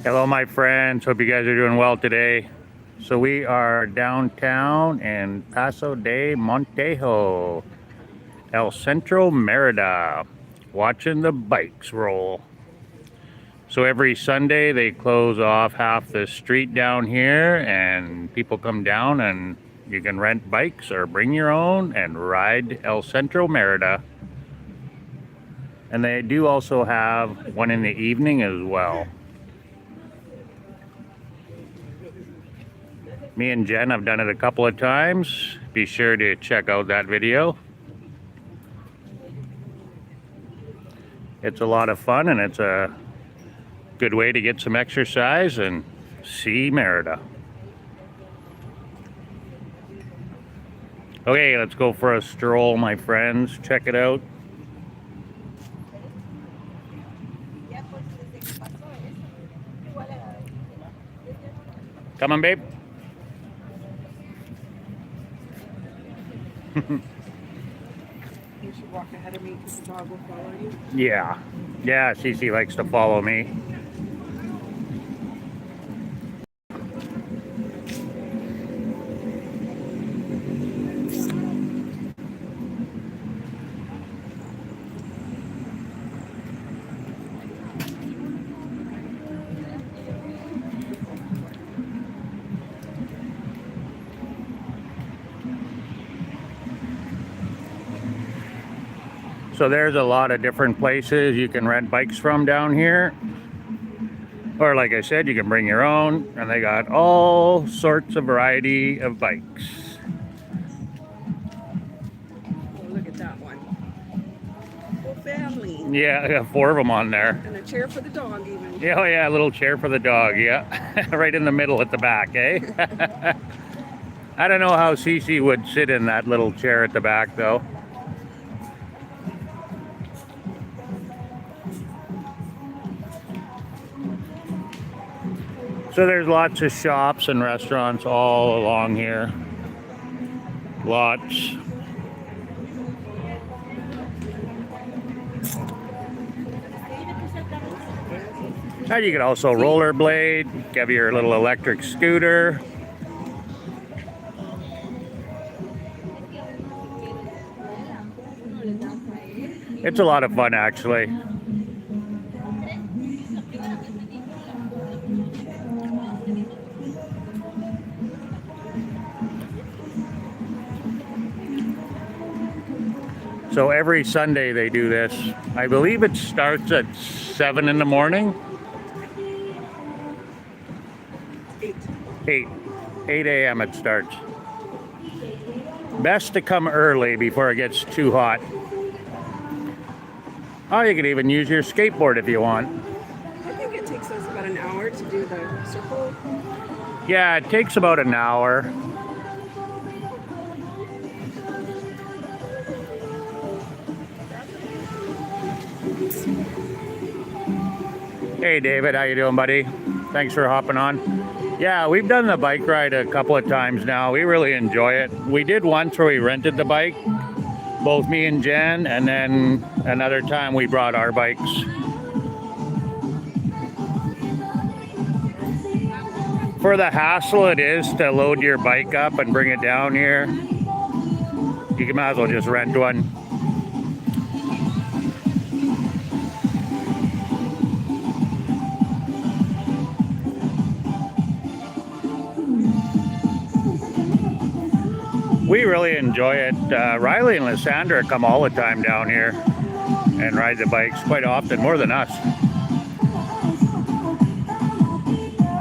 Hello, my friends. Hope you guys are doing well today. So we are downtown in Paso de Montejo, El Centro, Merida, watching the bikes roll. So every Sunday they close off half the street down here and people come down and you can rent bikes or bring your own and ride El Centro, Merida. And they do also have one in the evening as well. Me and Jen have done it a couple of times. Be sure to check out that video. It's a lot of fun and it's a good way to get some exercise and see Merida. Okay, let's go for a stroll, my friends. Check it out. Come on, babe. You should walk ahead of me because the dog will follow you. Yeah. Yeah, Cece likes to follow me. So there's a lot of different places you can rent bikes from down here. Or like I said, you can bring your own, and they got all sorts of variety of bikes. Oh, look at that one. Whole family. Yeah, I got 4 of them on there. And a chair for the dog even. Yeah, oh yeah, a little chair for the dog, yeah. Right in the middle at the back, eh? I don't know how Cece would sit in that little chair at the back though. So there's lots of shops and restaurants all along here. Lots. And you can also rollerblade, have your little electric scooter. It's a lot of fun actually. So every Sunday they do this. I believe it starts at 7 in the morning. 8 a.m. it starts. Best to come early before it gets too hot. Oh, you can even use your skateboard if you want. I think it takes us about an hour to do the circle. Yeah, it takes about an hour. Hey David, how you doing, buddy? Thanks for hopping on. Yeah, we've done the bike ride a couple of times now. We really enjoy it. We did once where we rented the bike, both me and Jen, and then another time we brought our bikes. For the hassle it is to load your bike up and bring it down here, you might as well just rent one. We really enjoy it. Riley and Lysandra come all the time down here and ride the bikes quite often, more than us.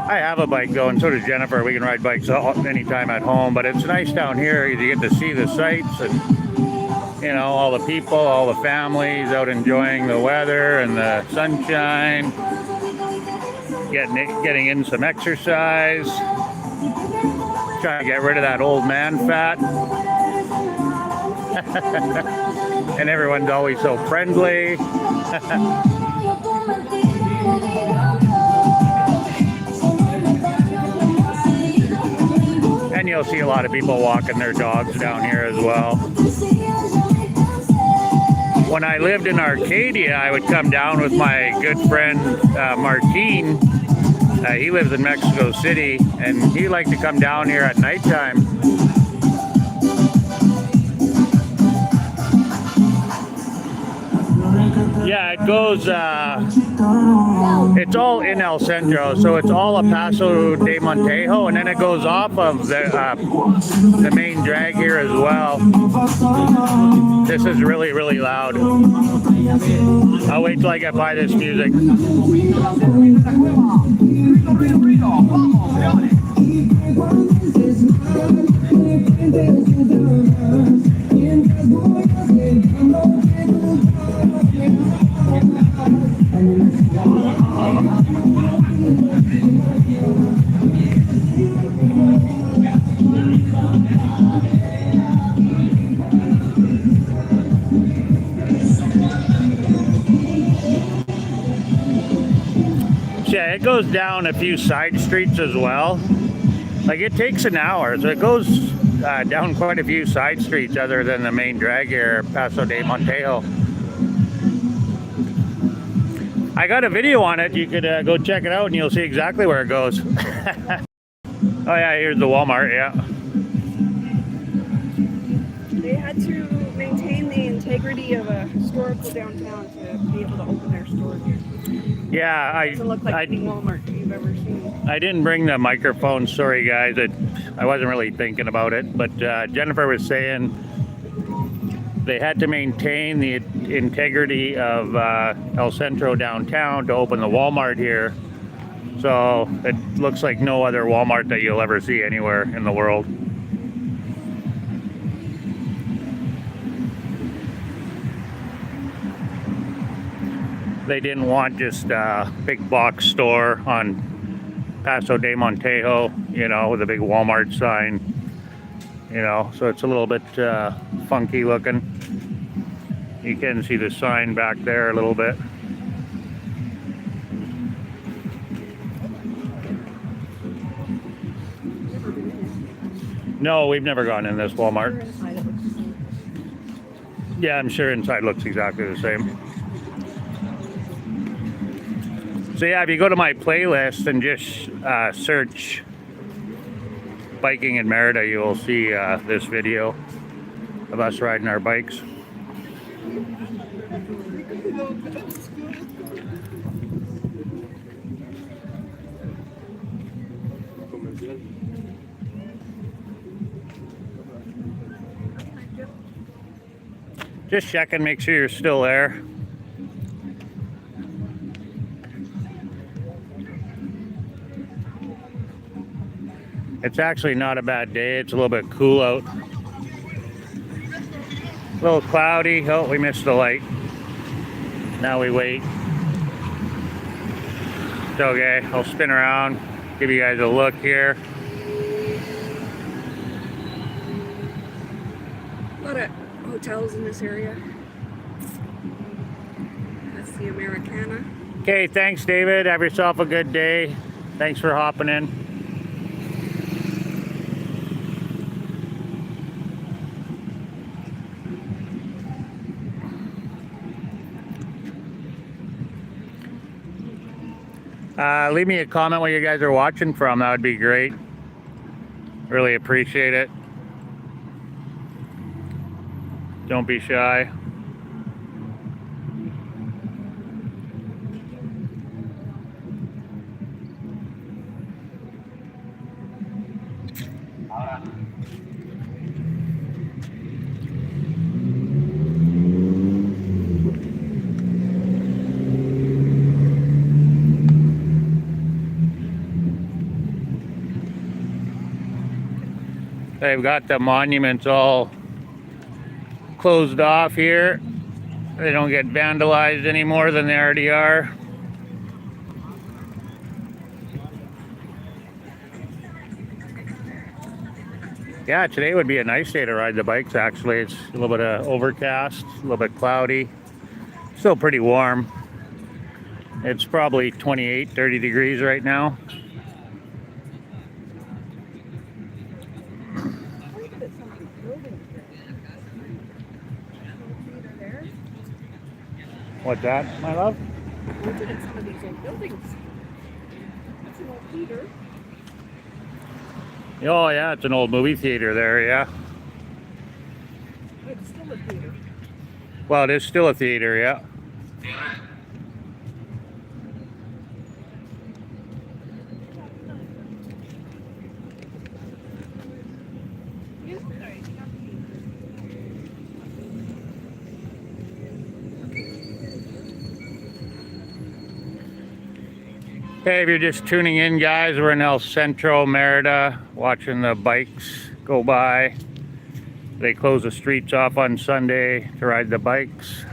I have a bike though, and so does Jennifer. We can ride bikes anytime at home, but it's nice down here. You get to see the sights and, you know, all the people, all the families out enjoying the weather and the sunshine, getting in some exercise. Trying to get rid of that old man fat. And everyone's always so friendly. And you'll see a lot of people walking their dogs down here as well. When I lived in Arcadia, I would come down with my good friend Martine He lives in Mexico City, and he liked to come down here at nighttime. Yeah, it goes, it's all in El Centro, so it's all a Paso de Montejo, and then it goes off of the main drag here as well. This is really, really loud. I'll wait till I get by this music. Yeah, it goes down a few side streets as well. Like, it takes an hour, so it goes down quite a few side streets other than the main drag here, Paso de Montejo. I got a video on it. You could go check it out and you'll see exactly where it goes. Oh yeah, here's the Walmart, yeah. They had to maintain the integrity of a historical downtown to be able to open their store here. Yeah, It doesn't look like any Walmart you've ever seen. I didn't bring the microphone, sorry guys. I wasn't really thinking about it, but Jennifer was saying they had to maintain the integrity of El Centro downtown to open the Walmart here. So it looks like no other Walmart that you'll ever see anywhere in the world. They didn't want just a big box store on Paso de Montejo, you know, with a big Walmart sign, you know, so it's a little bit funky looking. You can see the sign back there a little bit. No, we've never gone in this Walmart. Yeah, I'm sure inside looks exactly the same. So yeah, if you go to my playlist and just search biking in Merida, you will see this video of us riding our bikes. Just checking, make sure you're still there. It's actually not a bad day. It's a little bit cool out. A little cloudy. Oh, we missed the light. Now we wait. It's okay. I'll spin around, give you guys a look here. A lot of hotels in this area. That's the Americana. Okay, thanks, David. Have yourself a good day. Thanks for hopping in. Leave me a comment where you guys are watching from. That would be great. Really appreciate it. Don't be shy. They've got the monuments all closed off here. They don't get vandalized any more than they already are. Yeah, today would be a nice day to ride the bikes actually. It's a little bit of overcast, a little bit cloudy. Still pretty warm. It's probably 28, 30 degrees right now. What's that, my love? Look at some of these old buildings. That's an Theater. Oh yeah, it's an old movie theater there, yeah. It's still a theater. Well, it is still a theater, yeah. Hey, if you're just tuning in, guys, we're in El Centro, Merida, watching the bikes go by. They close the streets off on Sunday to ride the bikes.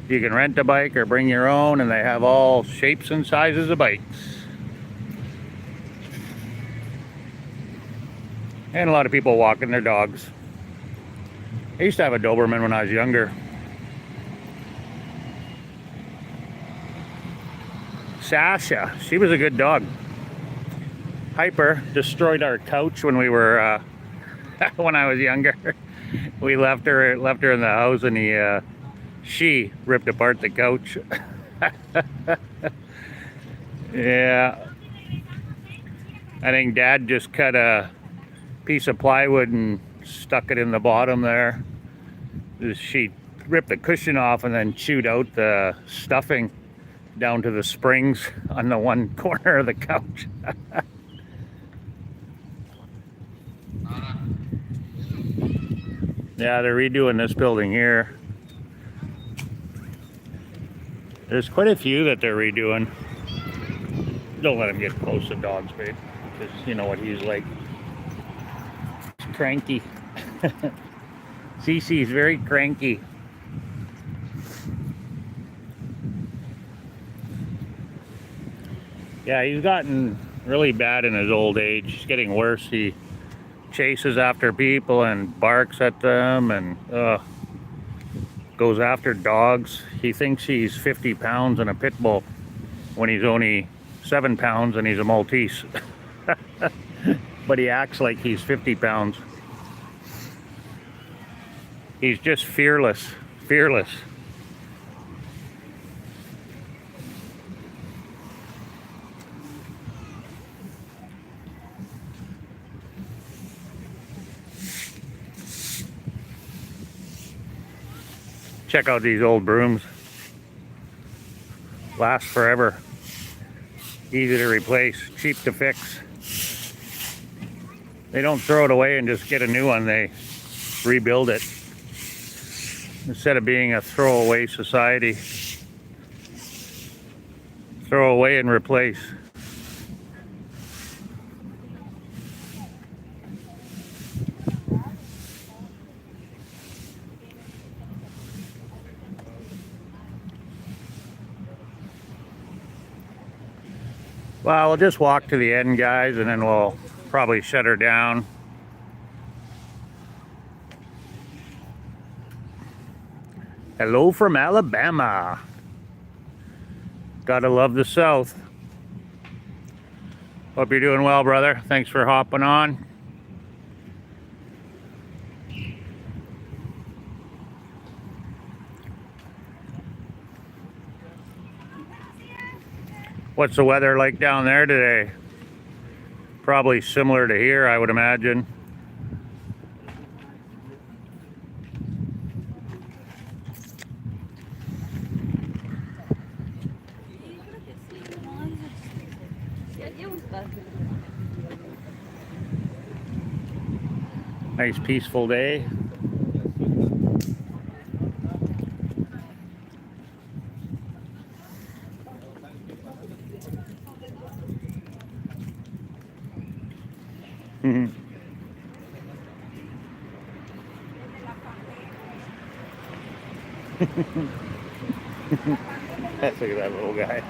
You can rent a bike or bring your own, and they have all shapes and sizes of bikes. And a lot of people walking their dogs. I used to have a Doberman when I was younger. Sasha, she was a good dog. Hyper destroyed our couch when we were when I was younger. We left her in the house, and she ripped apart the couch. Yeah, I think Dad just cut a piece of plywood and stuck it in the bottom there. She ripped the cushion off and then chewed out the stuffing down to the springs on the one corner of the couch. Yeah, they're redoing this building here. There's quite a few that they're redoing. Don't let him get close to dogs, babe, because you know what he's like. He's cranky. Cece's very cranky. Yeah, he's gotten really bad in his old age. He's getting worse. He chases after people and barks at them, and goes after dogs. He thinks he's 50 pounds in a pit bull when he's only 7 pounds and he's a Maltese. But he acts like he's 50 pounds. He's just fearless. Fearless. Check out these old brooms. Last forever. Easy to replace, cheap to fix. They don't throw it away and just get a new one, they rebuild it. Instead of being a throwaway society. Throw away and replace. Well, we'll just walk to the end, guys, and then we'll probably shut her down. Hello from Alabama. Gotta love the South. Hope you're doing well, brother. Thanks for hopping on. What's the weather like down there today? Probably similar to here, I would imagine. Nice peaceful day. Look at that little guy.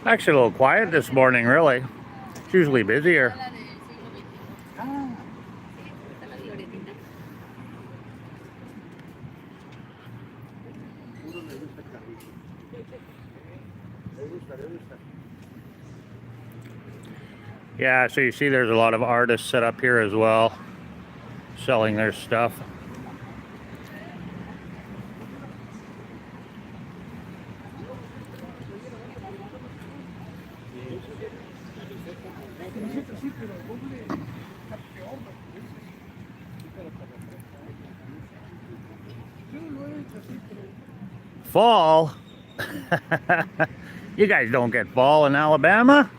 Actually, a little quiet this morning, really. It's usually busier. Yeah, so you see there's a lot of artists set up here as well, selling their stuff. Fall? You guys don't get fall in Alabama?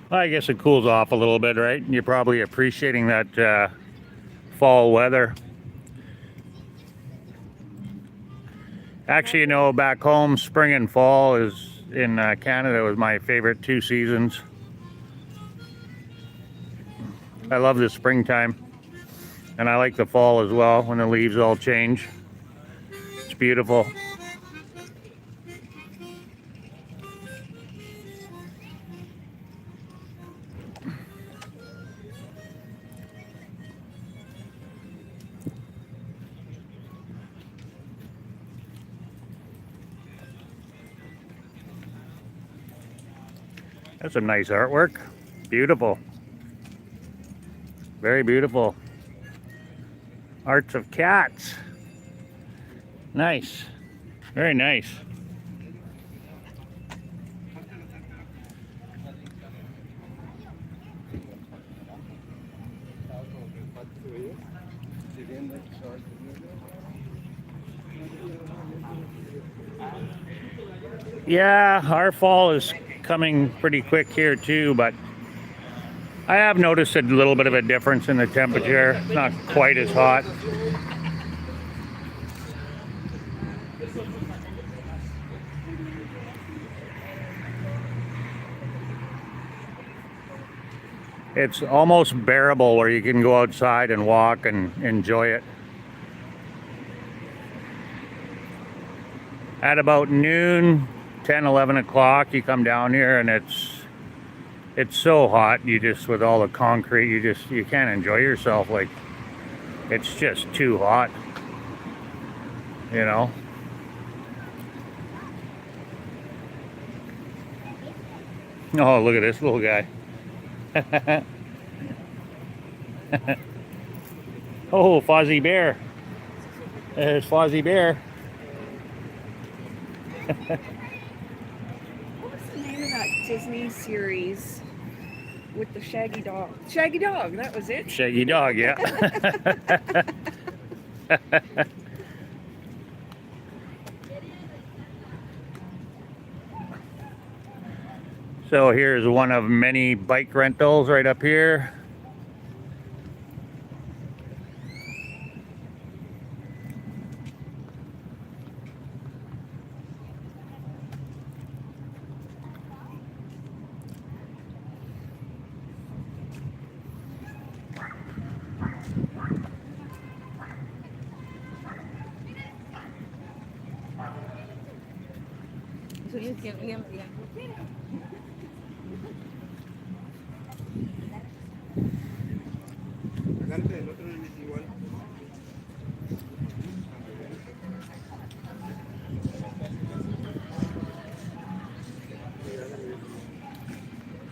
Well, I guess it cools off a little bit, right? You're probably appreciating that fall weather. Actually, you know, back home, spring and fall is in Canada was my favorite 2 seasons. I love the springtime, and I like the fall as well when the leaves all change. It's beautiful. That's some nice artwork. Beautiful. Very beautiful. Arts of cats. Nice. Very nice. Yeah, our fall is coming pretty quick here too, but I have noticed a little bit of a difference in the temperature. It's not quite as hot. It's almost bearable where you can go outside and walk and enjoy it. At about noon, 10, 11 o'clock, you come down here and it's so hot. You just, with all the concrete, you can't enjoy yourself. Like, it's just too hot, you know. Oh, look at this little guy. Oh, Fozzie Bear. There's Fozzie Bear. What was the name of that Disney series with the Shaggy Dog? Shaggy Dog, that was it. Shaggy Dog, yeah. So here's one of many bike rentals right up here.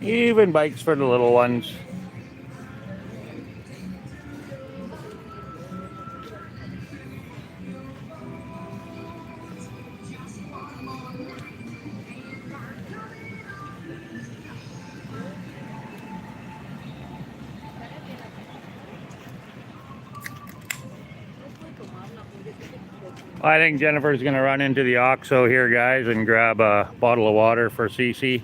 Even bikes for the little ones. I think Jennifer's gonna run into the OXXO here, guys, and grab a bottle of water for Cece.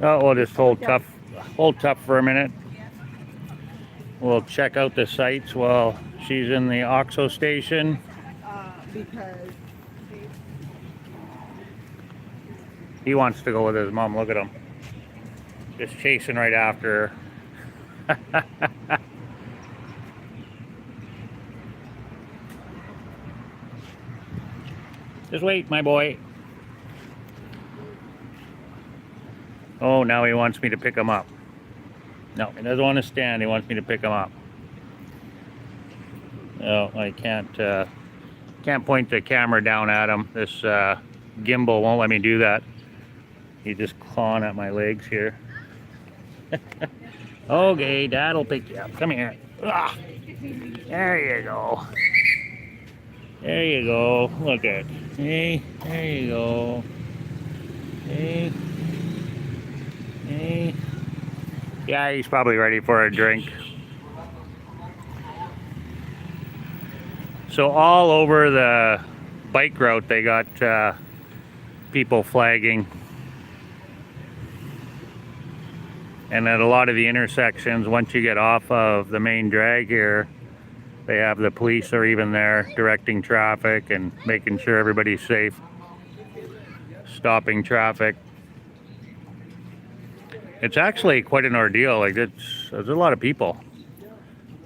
Oh, we'll just hold tough for a minute. We'll check out the sights while she's in the OXXO station. Because He wants to go with his mom. Look at him. Just chasing right after her. Just wait, my boy. Oh, now he wants me to pick him up. No, he doesn't want to stand. He wants me to pick him up. No, I can't Can't point the camera down at him. This gimbal won't let me do that. He's just clawing at my legs here. Okay, Dad'll pick you up. Come here. Ah, there you go. There you go. Look at. Hey, there you go. Hey. Hey. Yeah, he's probably ready for a drink. So all over the bike route, they got people flagging. And at a lot of the intersections, once you get off of the main drag here, they have the police are even there directing traffic and making sure everybody's safe, stopping traffic. It's actually quite an ordeal. Like there's a lot of people.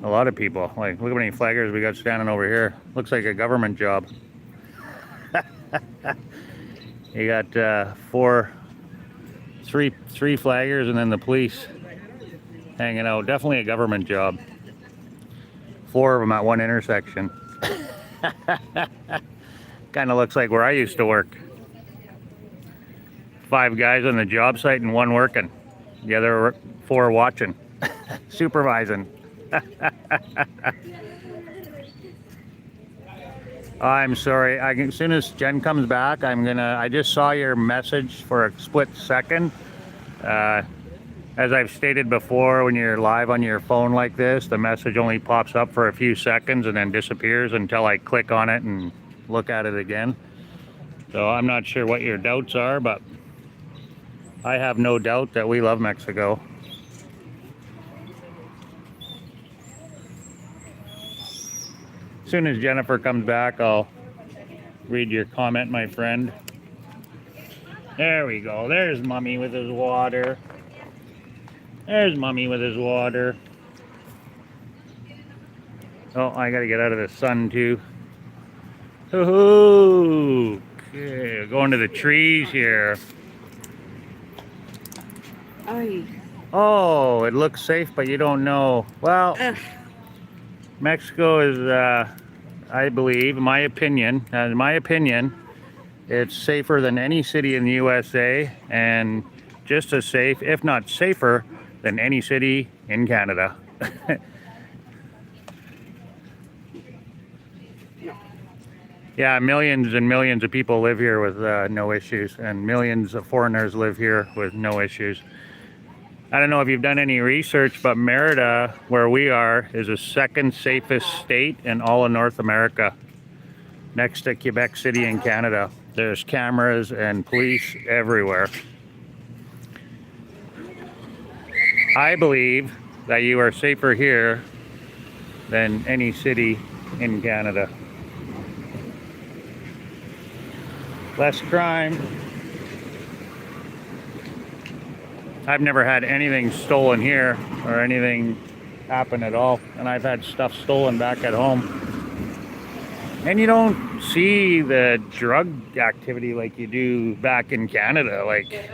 A lot of people. Like look how many flaggers we got standing over here. Looks like a government job. You got three flaggers and then the police hanging out. Definitely a government job. 4 of them at one intersection. Kind of looks like where I used to work. 5 guys on the job site and 1 working. The other 4 watching, supervising. I'm sorry. As soon as Jen comes back, I just saw your message for a split second. As I've stated before, when you're live on your phone like this, the message only pops up for a few seconds and then disappears until I click on it and look at it again. So I'm not sure what your doubts are, but I have no doubt that we love Mexico. As soon as Jennifer comes back, I'll read your comment, my friend. There we go. There's Mummy with his water. There's Mummy with his water. Oh, I gotta get out of the sun too. Hoo-hoo! Okay, going to the trees here. Aye. Oh, it looks safe, but you don't know. Well, Mexico is, I believe, in my opinion, it's safer than any city in the USA, and just as safe, if not safer, than any city in Canada. Yeah, millions and millions of people live here with no issues, and millions of foreigners live here with no issues. I don't know if you've done any research, but Merida, where we are, is the 2nd safest state in all of North America, next to Quebec City in Canada. There's cameras and police everywhere. I believe that you are safer here than any city in Canada. Less crime. I've never had anything stolen here or anything happen at all, and I've had stuff stolen back at home. And you don't see the drug activity like you do back in Canada, like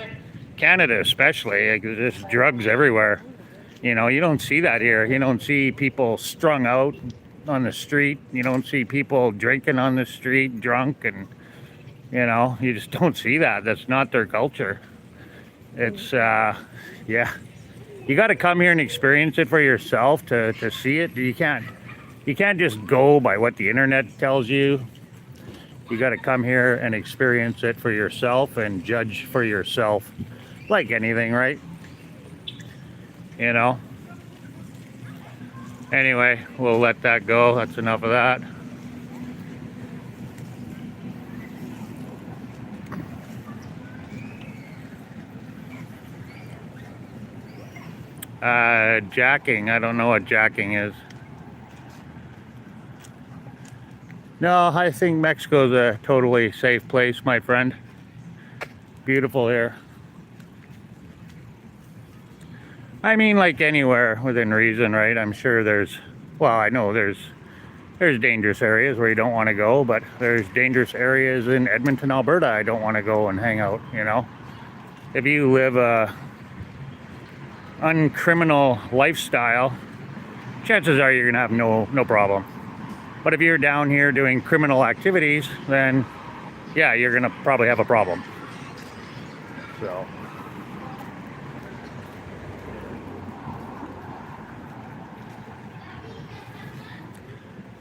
Canada especially. Like there's just drugs everywhere. You know, you don't see that here. You don't see people strung out on the street. You don't see people drinking on the street, drunk, and you know, you just don't see that. That's not their culture. It's yeah, you got to come here and experience it for yourself to see it. You can't just go by what the internet tells you. You got to come here and experience it for yourself and judge for yourself, like anything, right? You know. Anyway, we'll let that go. That's enough of that. Jacking. I don't know what jacking is. No, I think Mexico's a totally safe place, my friend. Beautiful here. I mean, like anywhere within reason, right? I'm sure I know there's dangerous areas where you don't want to go, but there's dangerous areas in Edmonton, Alberta I don't want to go and hang out, you know? If you live a uncriminal lifestyle, chances are you're gonna have no problem. But if you're down here doing criminal activities, then yeah, you're gonna probably have a problem. So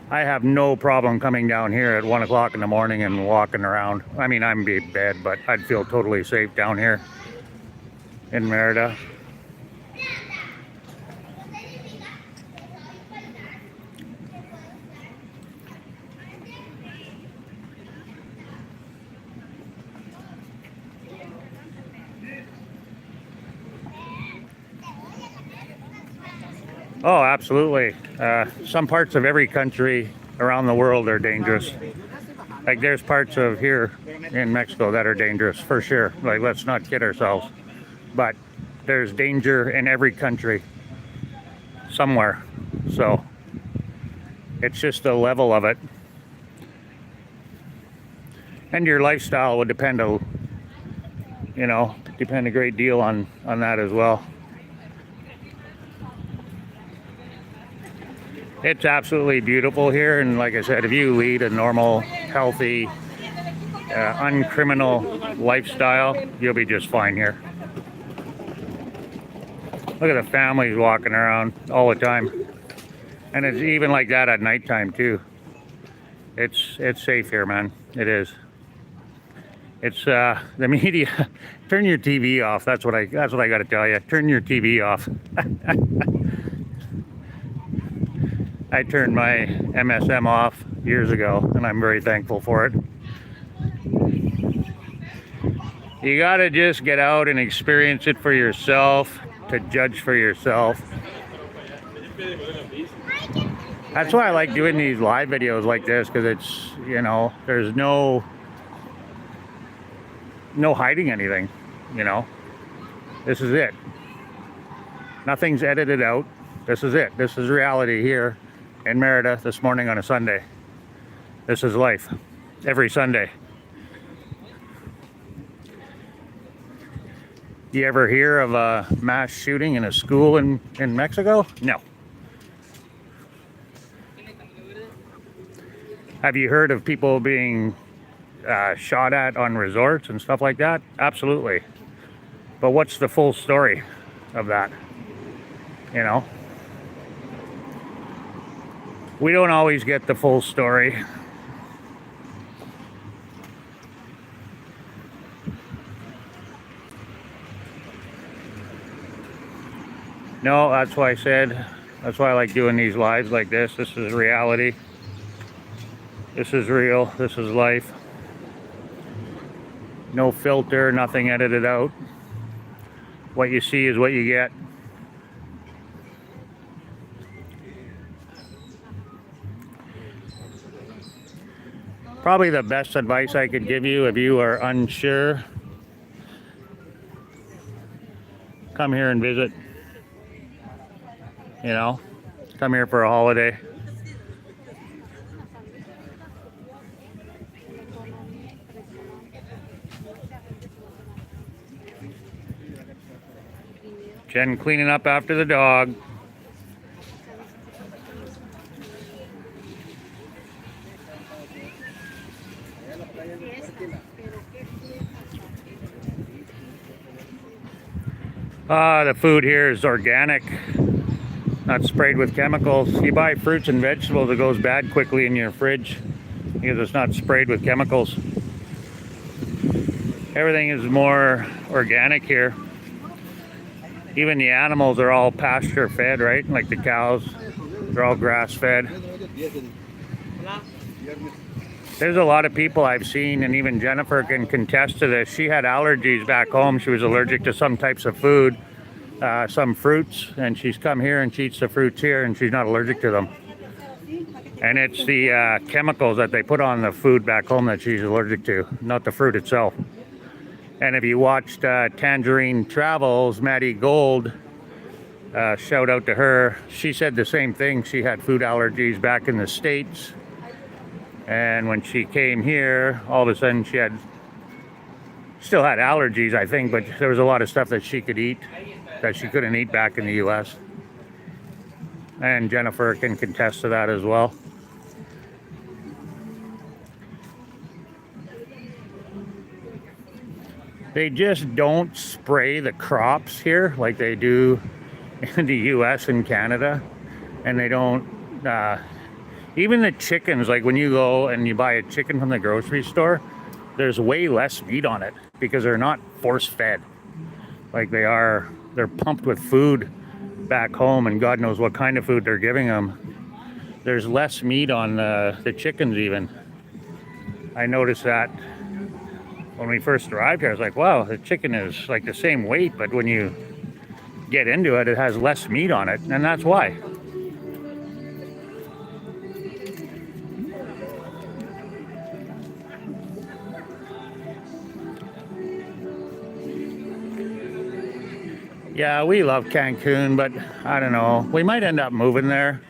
I have no problem coming down here at 1 o'clock in the morning and walking around. I mean, I'm in bed, but I'd feel totally safe down here in Merida. Oh, absolutely. Some parts of every country around the world are dangerous. Like there's parts of here in Mexico that are dangerous for sure. Like let's not kid ourselves. But there's danger in every country somewhere. So it's just the level of it. And your lifestyle would depend a great deal on that as well. It's absolutely beautiful here, and like I said, if you lead a normal, healthy, uncriminal lifestyle, you'll be just fine here. Look at the families walking around all the time, and it's even like that at nighttime too. It's safe here, man. It is. It's the media. Turn your TV off. That's what I got to tell you. Turn your TV off. I turned my MSM off years ago, and I'm very thankful for it. You gotta just get out and experience it for yourself, to judge for yourself. That's why I like doing these live videos like this, because it's, there's no hiding anything, This is it. Nothing's edited out. This is it. This is reality here in Merida this morning on a Sunday. This is life every Sunday. You ever hear of a mass shooting in a school in Mexico? No. Have you heard of people being shot at on resorts and stuff like that? Absolutely. But what's the full story of that? We don't always get the full story. No, that's why I like doing these lives like this. This is reality. This is real. This is life. No filter, nothing edited out. What you see is what you get. Probably the best advice I could give you if you are unsure, come here and visit. Come here for a holiday. Jen cleaning up after the dog. The food here is organic, not sprayed with chemicals. You buy fruits and vegetables, it goes bad quickly in your fridge because it's not sprayed with chemicals. Everything is more organic here. Even the animals are all pasture fed, right? Like the cows, they're all grass fed. There's a lot of people I've seen, and even Jennifer can contest to this. She had allergies back home. She was allergic to some types of food, some fruits, and she's come here and she eats the fruits here and she's not allergic to them. And it's the chemicals that they put on the food back home that she's allergic to, not the fruit itself. And if you watched Tangerine Travels, Maddie Gold, shout out to her, she said the same thing. She had food allergies back in the States. And when she came here, all of a sudden she still had allergies, I think, but there was a lot of stuff that she could eat that she couldn't eat back in the US. And Jennifer can contest to that as well. They just don't spray the crops here like they do in the US and Canada. And they don't, even the chickens, like when you go and you buy a chicken from the grocery store, there's way less meat on it because they're not force fed like they're pumped with food back home, and God knows what kind of food they're giving them. There's less meat on the chickens even. I noticed that when we first arrived here. I was like, wow, the chicken is like the same weight, but when you get into it, it has less meat on it, and that's why. Yeah, we love Cancun, but I don't know. We might end up moving there.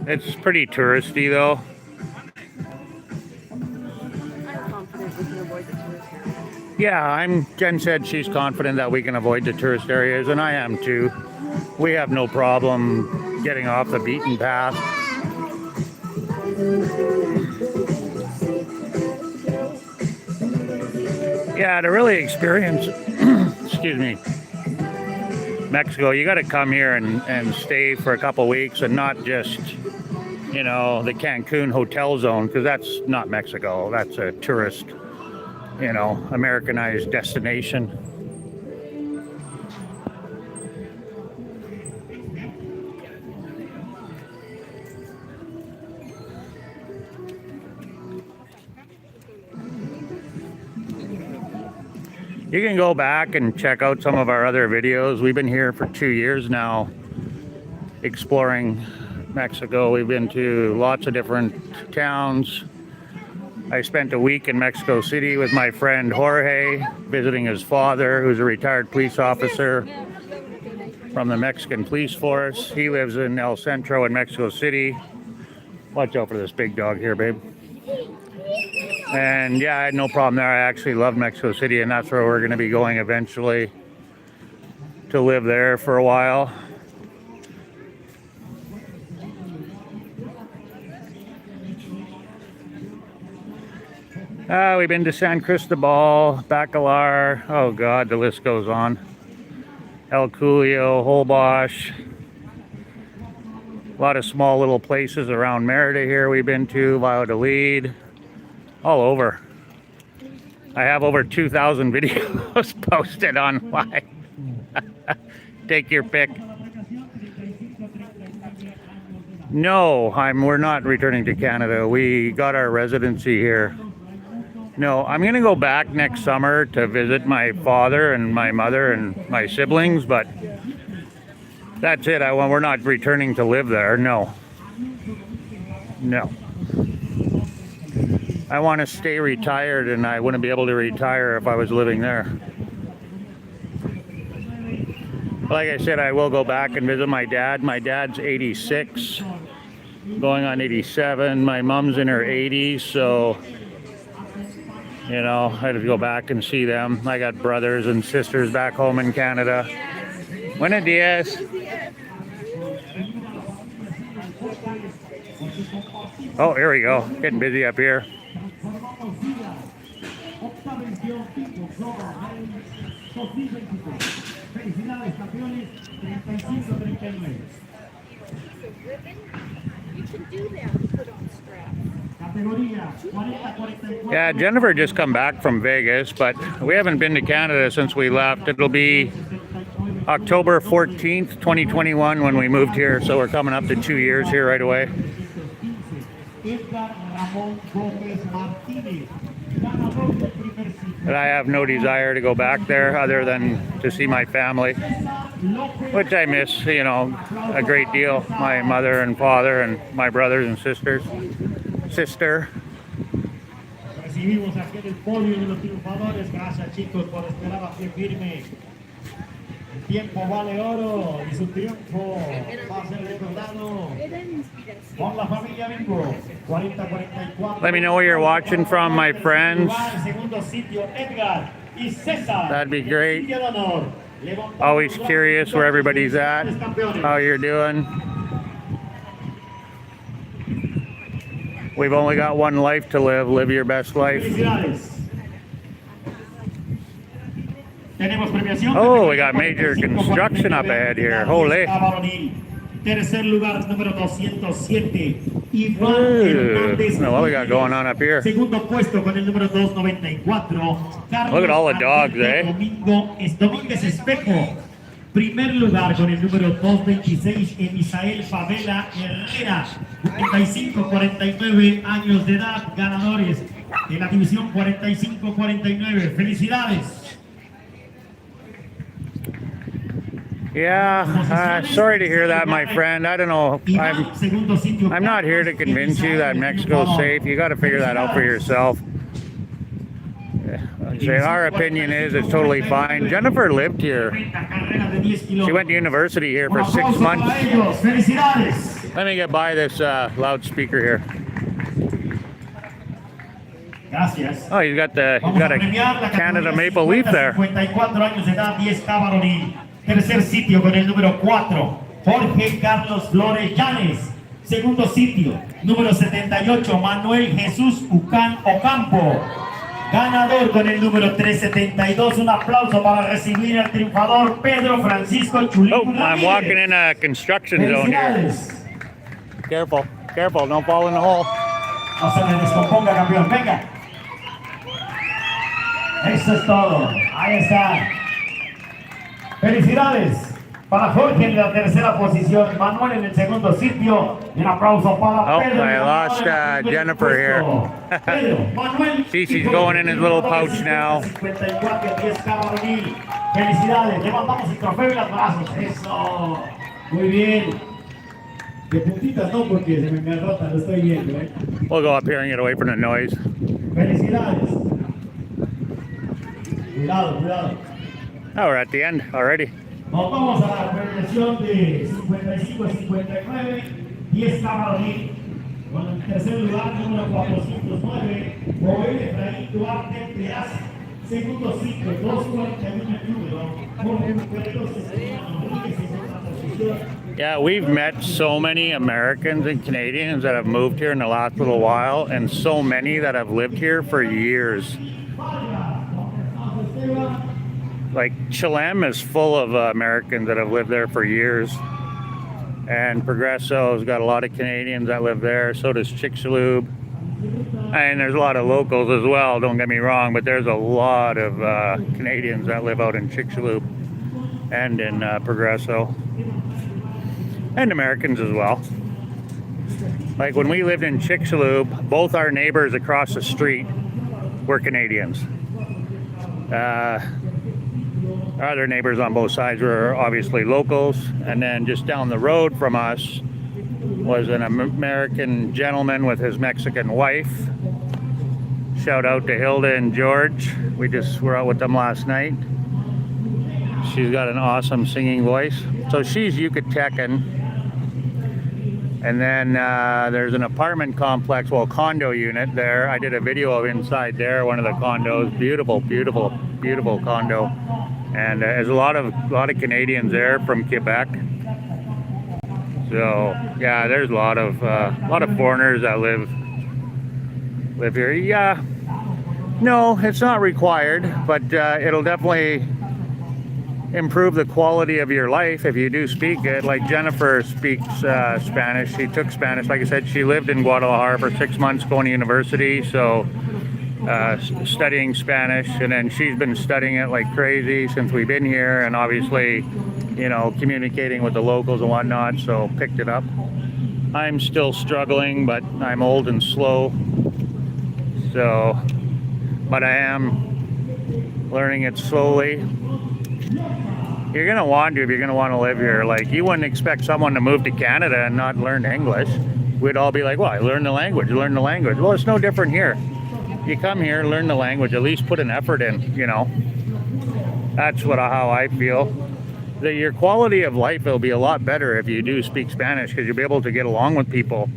It's pretty touristy though. I'm confident we can avoid the tourist area. Yeah, Jen said she's confident that we can avoid the tourist areas, and I am too. We have no problem getting off the beaten path. Yeah, to really experience, excuse me, Mexico, you got to come here and stay for a couple weeks and not just, you know, the Cancun hotel zone, because that's not Mexico. That's a tourist, you know, Americanized destination. You can go back and check out some of our other videos. We've been here for 2 years now exploring Mexico. We've been to lots of different towns. I spent a week in Mexico City with my friend Jorge, visiting his father, who's a retired police officer from the Mexican police force. He lives in El Centro in Mexico City. Watch out for this big dog here, babe. And yeah, I had no problem there. I actually love Mexico City, and that's where we're going to be going eventually, to live there for a while. We've been to San Cristobal, Bacalar, oh God, the list goes on. El Culio, Holbox. A lot of small little places around Merida here we've been to, Valladolid, all over. I have over 2,000 videos posted online. Take your pick. No, we're not returning to Canada. We got our residency here. No, I'm going to go back next summer to visit my father and my mother and my siblings, but that's it. We're not returning to live there. No. No. I want to stay retired, and I wouldn't be able to retire if I was living there. Like I said, I will go back and visit my dad. My dad's 86, going on 87. My mom's in her 80s, so, you know, I had to go back and see them. I got brothers and sisters back home in Canada. Buenos dias. Oh, here we go. Getting busy up here. Yeah, Jennifer just come back from Vegas, but we haven't been to Canada since we left. It'll be October 14th, 2021 when we moved here, so we're coming up to 2 years here right away. But I have no desire to go back there other than to see my family, which I miss, you know, a great deal. My mother and father and my brothers and sisters. Sister. Recibimos aquí en el podio de los triunfadores. Gracias, chicos, por esperar a pie firme. El tiempo vale oro y su triunfo va a ser recordado con la familia Bingo. 40-44. Let me know where you're watching from, my friends. Segundo sitio, Edgar y César. That'd be great. Always curious where everybody's at, how you're doing. We've only got one life to live. Live your best life. Tenemos premiación. Oh, we got major construction up ahead here. Hola. Tercer lugar, número 207. Iván Hernández. What we got going on up here? Segundo puesto con el número 294. Carlos Look at all the dogs, eh? Domínguez Espejo. Primer lugar con el número 226, Emisael Favela Herrera, 45-49 años de edad, ganadores de la división 45-49. ¡Felicidades! Yeah, sorry to hear that, my friend. I don't know. I'm not here to convince you that Mexico's safe. You got to figure that out for yourself. Our opinion is it's totally fine. Jennifer lived here. She went to university here for 6 months. Let me get by this loudspeaker here. Gracias. Oh, you got a Canada maple leaf there. 54 años de edad, 10 varonil. Tercer sitio con el número 4, Jorge Carlos Flores Llanes. Segundo sitio, número 78, Manuel Jesús Ocampo. Ganador con el número 372. Un aplauso para recibir al triunfador Pedro Francisco Chulín. Oh, I'm walking in a construction zone here. Careful, careful, don't fall in the hole. No se me descomponga, campeón. Venga. Eso es todo. Ahí está. Felicidades para Jorge en la tercera posición, Manuel en el segundo sitio. Un aplauso para Pedro. I lost Jennifer here. She's going in his little pouch now. 54, 10 varonil. Felicidades. Levantamos el trofeo y las brazos. Eso. Muy bien. De puntitas no, porque se me rota, lo estoy viendo, ¿eh? We'll go up here and get away from the noise. Felicidades. Cuidado, cuidado. Oh, we're at the end already. Nos vamos a la premiación de 55-59, 10 varonil. Con el tercer lugar, número 409, Joel Efraín Duarte Peraz. Segundo sitio, 241 el número. Jorge Humberto Cesarino Rodríguez en otra posición. Yeah, we've met so many Americans and Canadians that have moved here in the last little while, and so many that have lived here for years. Like Chelem is full of Americans that have lived there for years, and Progresso's got a lot of Canadians that live there. So does Chicxulub, and there's a lot of locals as well. Don't get me wrong, but there's a lot of Canadians that live out in Chicxulub and in Progresso, and Americans as well. Like when we lived in Chicxulub, both our neighbors across the street were Canadians. Our other neighbors on both sides were obviously locals, and then just down the road from us was an American gentleman with his Mexican wife. Shout out to Hilda and George. We just were out with them last night. She's got an awesome singing voice. So she's Yucatecan. And then there's an apartment complex, well, condo unit there. I did a video of inside there, one of the condos. Beautiful, beautiful, beautiful condo. And there's a lot of Canadians there from Quebec. So yeah, there's a lot of foreigners that live here. Yeah, no, it's not required, but it'll definitely improve the quality of your life if you do speak it. Like Jennifer speaks Spanish. She took Spanish. Like I said, she lived in Guadalajara for 6 months going to university. So studying Spanish, and then she's been studying it like crazy since we've been here, and obviously, you know, communicating with the locals and whatnot, so picked it up. I'm still struggling, but I'm old and slow, so, but I am learning it slowly. You're gonna want to if you're gonna want to live here. Like, you wouldn't expect someone to move to Canada and not learn English. We'd all be like, well, I learned the language, learn the language. Well, it's no different here. You come here, learn the language, at least put an effort in, you know. That's how I feel. That your quality of life will be a lot better if you do speak Spanish, because you'll be able to get along with people,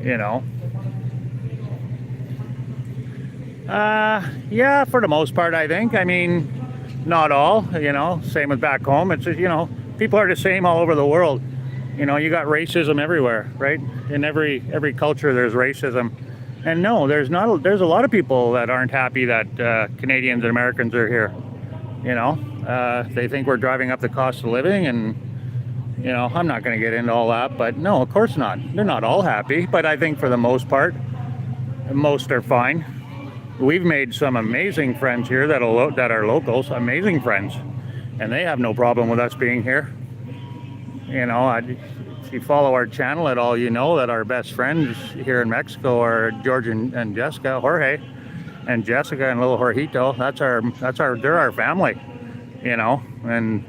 you know. Yeah, for the most part, I think. I mean, not all, you know, same as back home. It's just, you know, people are the same all over the world. You know, you got racism everywhere, right? In every culture there's racism. And no, there's a lot of people that aren't happy that Canadians and Americans are here. You know, they think we're driving up the cost of living, and you know, I'm not going to get into all that, but no, of course not. They're not all happy, but I think for the most part, most are fine. We've made some amazing friends here that are locals, amazing friends, and they have no problem with us being here. You know, if you follow our channel at all, you know that our best friends here in Mexico are George and Jessica, Jorge, and Jessica and little Jorgito. They're our family. You know, and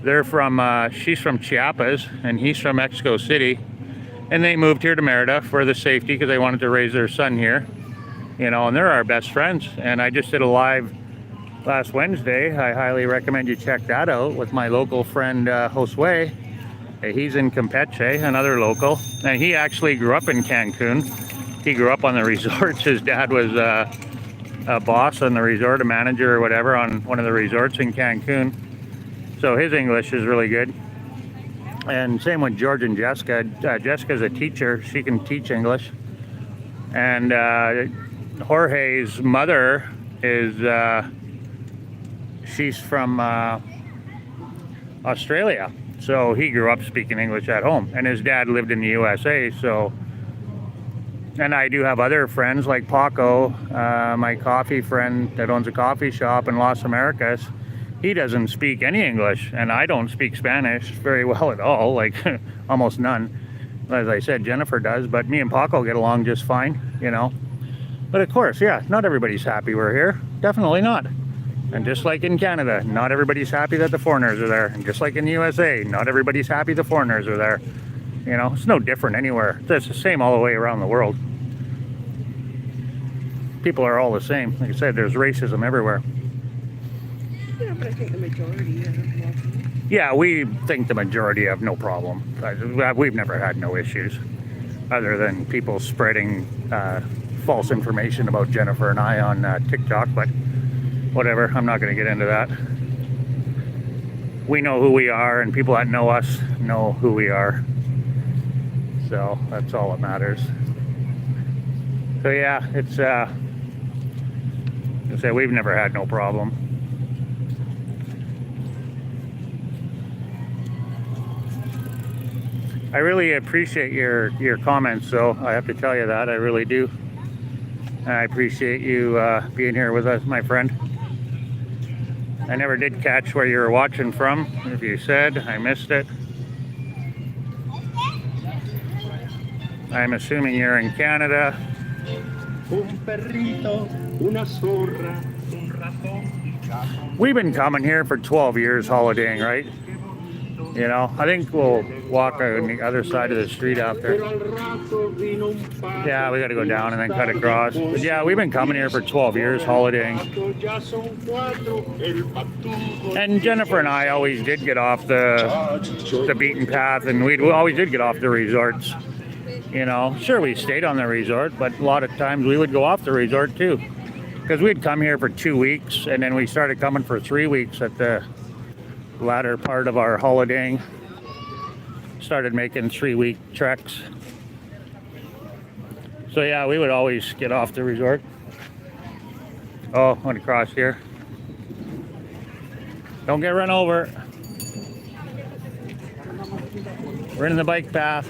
they're from she's from Chiapas and he's from Mexico City, and they moved here to Merida for the safety because they wanted to raise their son here. You know, and they're our best friends. And I just did a live last Wednesday. I highly recommend you check that out with my local friend Josue. He's in Campeche, another local, and he actually grew up in Cancun. He grew up on the resorts. His dad was a boss on the resort, a manager or whatever on one of the resorts in Cancun. So his English is really good. And same with George and Jessica. Jessica's a teacher. She can teach English. And Jorge's mother is, she's from Australia. So he grew up speaking English at home. And his dad lived in the USA. So, and I do have other friends like Paco, my coffee friend that owns a coffee shop in Las Americas. He doesn't speak any English, and I don't speak Spanish very well at all, like almost none. As I said, Jennifer does, but me and Paco get along just fine, you know. But of course, yeah, not everybody's happy we're here. Definitely not. And just like in Canada, not everybody's happy that the foreigners are there. And just like in the USA, not everybody's happy the foreigners are there. You know, it's no different anywhere. It's the same all the way around the world. People are all the same. Like I said, there's racism everywhere. Yeah, but I think the majority are welcome. Yeah, we think the majority have no problem. We've never had no issues, other than people spreading false information about Jennifer and I on TikTok, but whatever, I'm not going to get into that. We know who we are, and people that know us know who we are. So that's all that matters. So yeah, it's I say we've never had no problem. I really appreciate your comments, though. I have to tell you that I really do. And I appreciate you being here with us, my friend. I never did catch where you were watching from. If you said, I missed it. I'm assuming you're in Canada. We've been coming here for 12 years holidaying, right? You know, I think we'll walk on the other side of the street after. Yeah, we got to go down and then cut across. But yeah, we've been coming here for 12 years holidaying. And Jennifer and I always did get off the beaten path, and we always did get off the resorts. You know, sure, we stayed on the resort, but a lot of times we would go off the resort too. Because we'd come here for 2 weeks, and then we started coming for 3 weeks at the latter part of our holidaying. Started making 3-week treks. So yeah, we would always get off the resort. Oh, went across here. Don't get run over. We're in the bike path.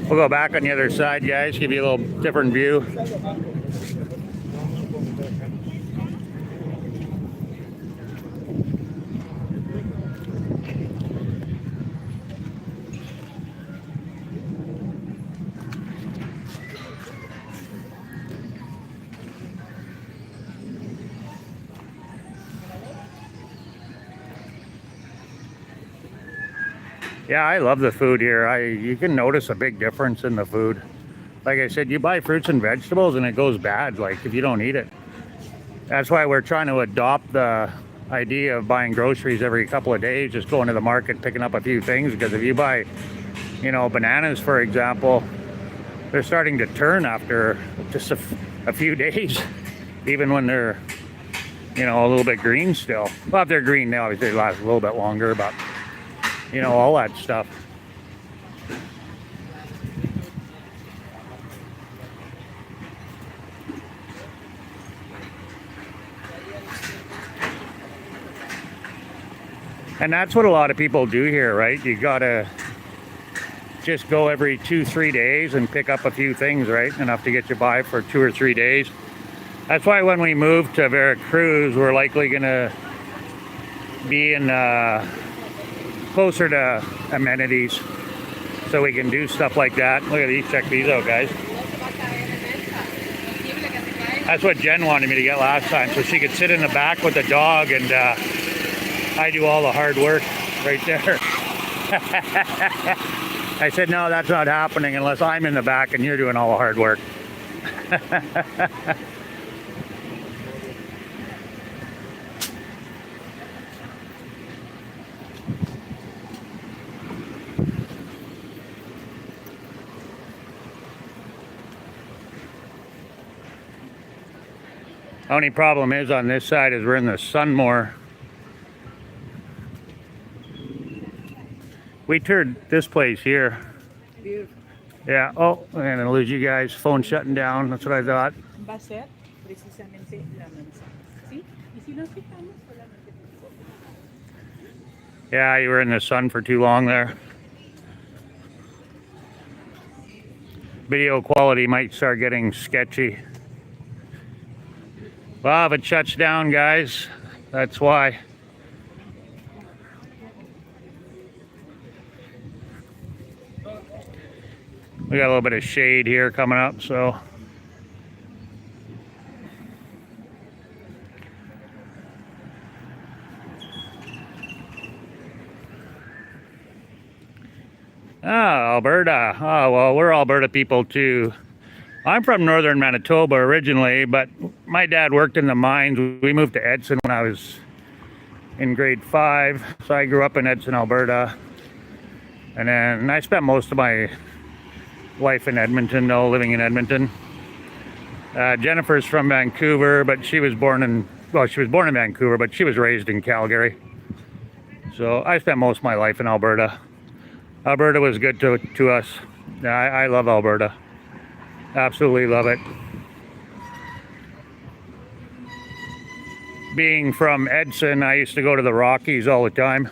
We'll go back on the other side, guys, give you a little different view. Yeah, I love the food here. You can notice a big difference in the food. Like I said, you buy fruits and vegetables and it goes bad, like if you don't eat it. That's why we're trying to adopt the idea of buying groceries every couple of days, just going to the market, picking up a few things. Because if you buy, you know, bananas, for example, they're starting to turn after just a few days, even when they're, you know, a little bit green still. Well, if they're green now, obviously they last a little bit longer, but you know, all that stuff. And that's what a lot of people do here, right? You gotta just go every 2-3 days and pick up a few things, right? Enough to get you by for 2 or 3 days. That's why when we move to Veracruz, we're likely gonna be in closer to amenities, so we can do stuff like that. Look at these, check these out, guys. That's what Jen wanted me to get last time, so she could sit in the back with the dog, and I do all the hard work right there. I said, no, that's not happening unless I'm in the back and you're doing all the hard work. Only problem is on this side is we're in the sun more. We toured this place here. Beautiful. Yeah. Oh, I'm gonna lose you guys. Phone shutting down. That's what I thought. Va a ser precisamente la manzana, ¿sí? Y si nos fijamos solamente. Yeah, you were in the sun for too long there. Video quality might start getting sketchy. Well, if it shuts down, guys, that's why. We got a little bit of shade here coming up, so. Ah, Alberta. Oh, well, we're Alberta people too. I'm from northern Manitoba originally, but my dad worked in the mines. We moved to Edson when I was in grade 5, so I grew up in Edson, Alberta. And then I spent most of my life in Edmonton, though, living in Edmonton. Jennifer's from Vancouver, but she was born in Vancouver, but she was raised in Calgary. So I spent most of my life in Alberta. Alberta was good to us. I love Alberta. Absolutely love it. Being from Edson, I used to go to the Rockies all the time.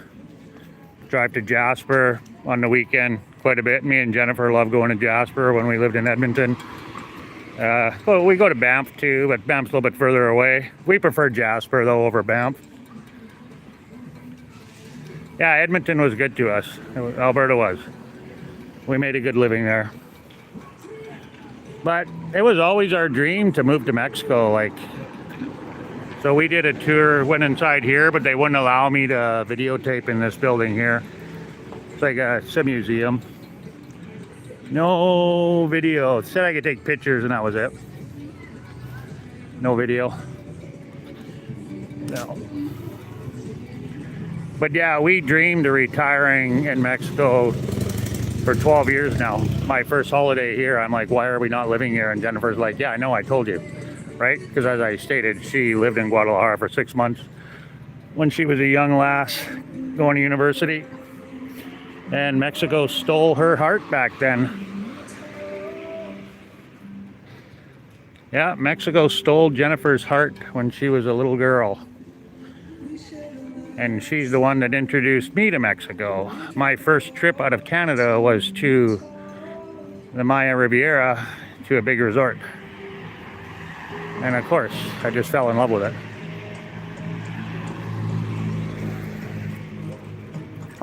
Drive to Jasper on the weekend quite a bit. Me and Jennifer love going to Jasper when we lived in Edmonton. Well, we go to Banff too, but Banff's a little bit further away. We prefer Jasper though over Banff. Yeah, Edmonton was good to us. Alberta was. We made a good living there. But it was always our dream to move to Mexico. So we did a tour, went inside here, but they wouldn't allow me to videotape in this building here. It's like it's a museum. No video. It said I could take pictures and that was it. No video. No. But yeah, we dreamed of retiring in Mexico for 12 years now. My first holiday here, I'm like, why are we not living here? And Jennifer's like, yeah, I know, I told you, right? Because as I stated, she lived in Guadalajara for 6 months when she was a young lass going to university. And Mexico stole her heart back then. Yeah, Mexico stole Jennifer's heart when she was a little girl. And she's the one that introduced me to Mexico. My first trip out of Canada was to the Maya Riviera, to a big resort. And of course, I just fell in love with it.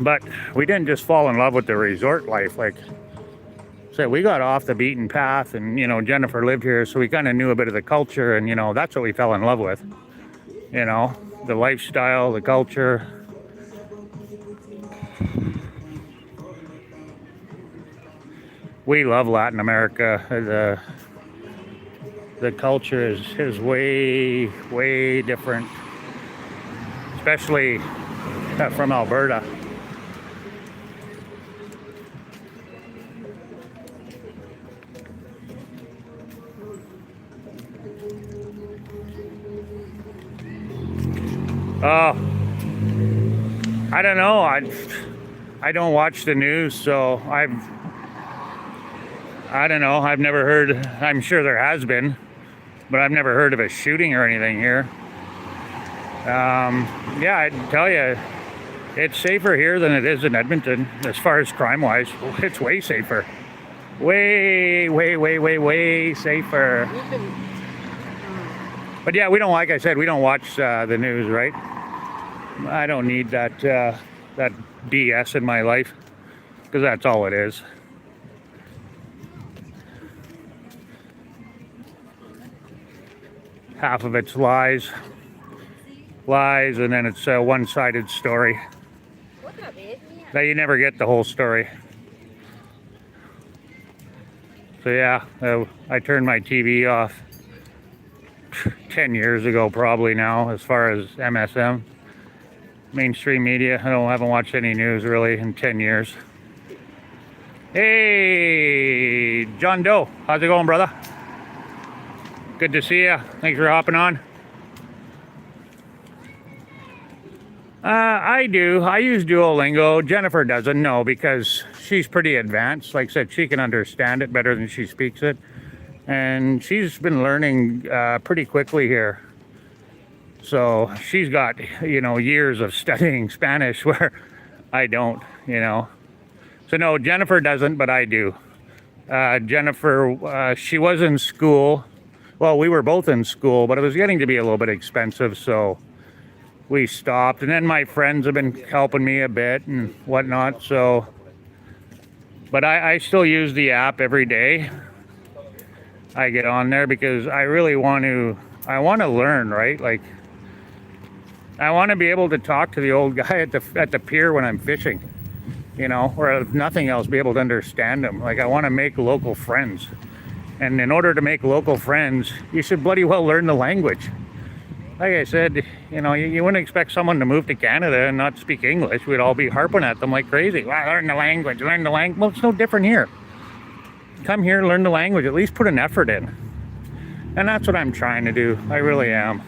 But we didn't just fall in love with the resort life. So we got off the beaten path, and Jennifer lived here, so we kind of knew a bit of the culture, and that's what we fell in love with. The lifestyle, the culture. We love Latin America. The culture is way different, especially from Alberta. Oh, I don't know. I don't watch the news, so I don't know. I've never heard. I'm sure there has been, but I've never heard of a shooting or anything here. Yeah, I'd tell you, It's safer here than it is in Edmonton as far as crime-wise. It's way safer. Way safer. But yeah, we don't, like I said, we don't watch the news, right? I don't need that that BS in my life, because that's all it is. Half of it's lies, and then it's a one-sided story. That you never get the whole story. So yeah, I turned my TV off 10 years ago probably now, as far as MSM, mainstream media. I haven't watched any news really in 10 years. Hey, John Doe, how's it going, brother? Good to see you. Thanks for hopping on. I do. I use Duolingo. Jennifer doesn't know because she's pretty advanced. Like I said, she can understand it better than she speaks it. And she's been learning pretty quickly here. So she's got, years of studying Spanish where I don't, So no, Jennifer doesn't, but I do. Jennifer, she was in school. Well, we were both in school, but it was getting to be a little bit expensive, so we stopped. And then my friends have been helping me a bit and whatnot, so. But I still use the app every day. I get on there because I really want to learn, right? Like, I want to be able to talk to the old guy at the pier when I'm fishing, or if nothing else, be able to understand him. Like, I want to make local friends. And in order to make local friends, you should bloody well learn the language. Like I said, you wouldn't expect someone to move to Canada and not speak English. We'd all be harping at them like crazy. Well, learn the language. Well, it's no different here. Come here, learn the language. At least put an effort in. And that's what I'm trying to do. I really am.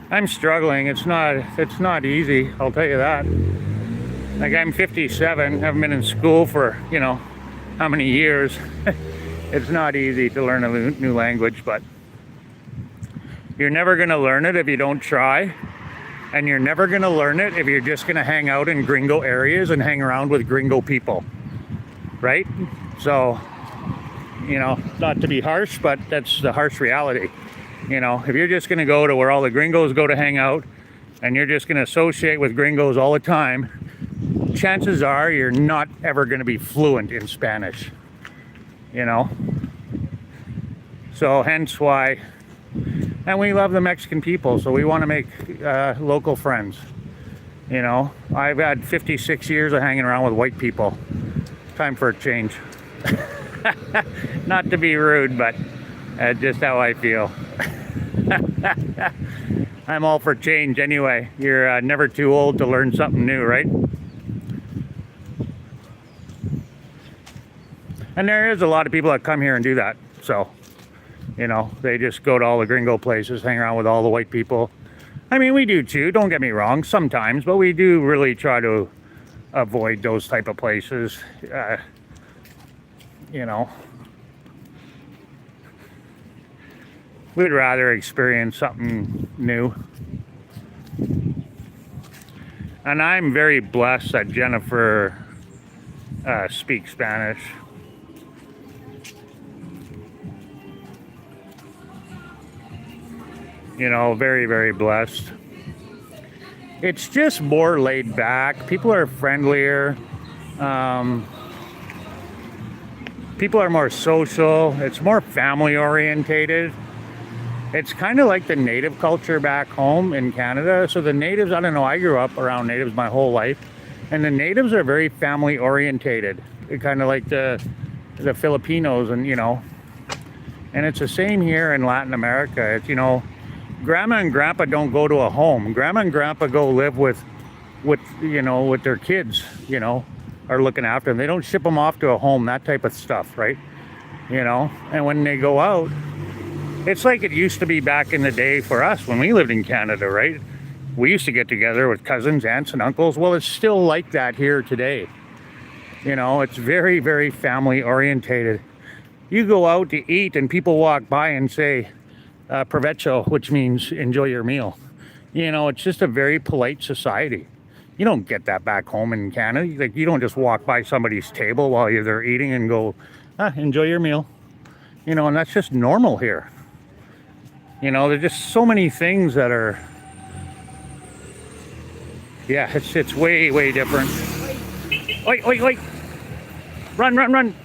I'm struggling. It's not easy. I'll tell you that. Like, I'm 57. Haven't been in school for, how many years. It's not easy to learn a new language, but you're never going to learn it if you don't try. And you're never going to learn it if you're just going to hang out in gringo areas and hang around with gringo people. Right? So, not to be harsh, but that's the harsh reality. If you're just going to go to where all the gringos go to hang out and you're just going to associate with gringos all the time, chances are you're not ever going to be fluent in Spanish. So hence why, and we love the Mexican people, so we want to make local friends. I've had 56 years of hanging around with white people. Time for a change. Not to be rude, but just how I feel. I'm all for change anyway. You're never too old to learn something new, right? And there is a lot of people that come here and do that. So, they just go to all the gringo places, hang around with all the white people. I mean, we do too, don't get me wrong, sometimes, but we do really try to avoid those type of places. We'd rather experience something new. And I'm very blessed that Jennifer speaks Spanish. Very, very blessed. It's just more laid back. People are friendlier. People are more social. It's more family orientated. It's kind of like the native culture back home in Canada. So the natives, I don't know, I grew up around natives my whole life. And the natives are very family orientated. Kind of like the Filipinos and, And it's the same here in Latin America. It's, Grandma and Grandpa don't go to a home. Grandma and Grandpa go live with their kids, are looking after them. They don't ship them off to a home, that type of stuff, right? And when they go out, it's like it used to be back in the day for us when we lived in Canada, right? We used to get together with cousins, aunts, and uncles. Well, it's still like that here today. It's very, very family orientated. You go out to eat and people walk by and say, provecho, which means enjoy your meal. It's just a very polite society. You don't get that back home in Canada. Like, you don't just walk by somebody's table while you're there eating and go, enjoy your meal. You know, and that's just normal here. You know, there's just so many things that are, yeah, it's way, way different. Oi, oi, oi. Run, run, run.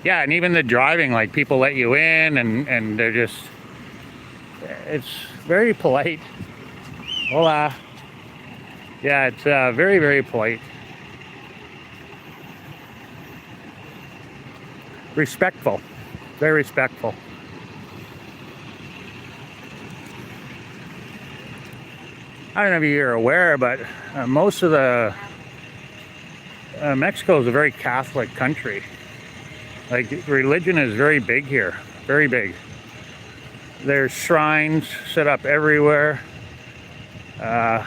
Yeah, and even the driving, like, people let you in and they're just, it's very polite. Hola. Yeah, it's very, very polite. Respectful. Very respectful. I don't know if you're aware, but most of the Mexico is a very Catholic country. Like, religion is very big here, very big. There's shrines set up everywhere. A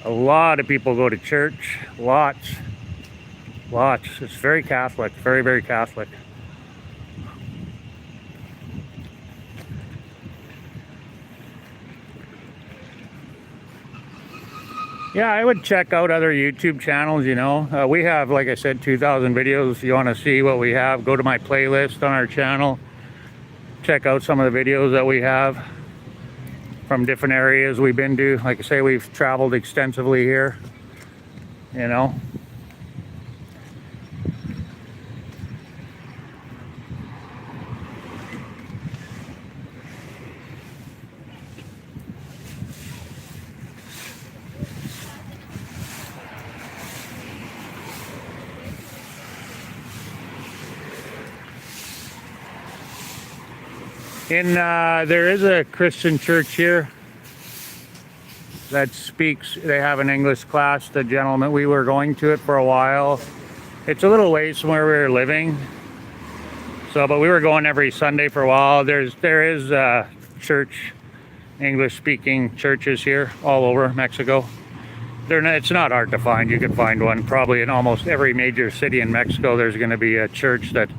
lot of people go to church, lots. It's very Catholic, very, very Catholic. Yeah, I would check out other YouTube channels, you know. We have, like I said, 2,000 videos. If you want to see what we have, go to my playlist on our channel. Check out some of the videos that we have from different areas we've been to. Like I say, we've traveled extensively here, you know. There is a Christian church here that speaks, they have an English class. The gentleman, we were going to it for a while. It's a little ways from where we were living. So, but we were going every Sunday for a while. There is church, English speaking churches here all over Mexico. It's not hard to find. You can find one probably in almost every major city in Mexico. There's going to be a church that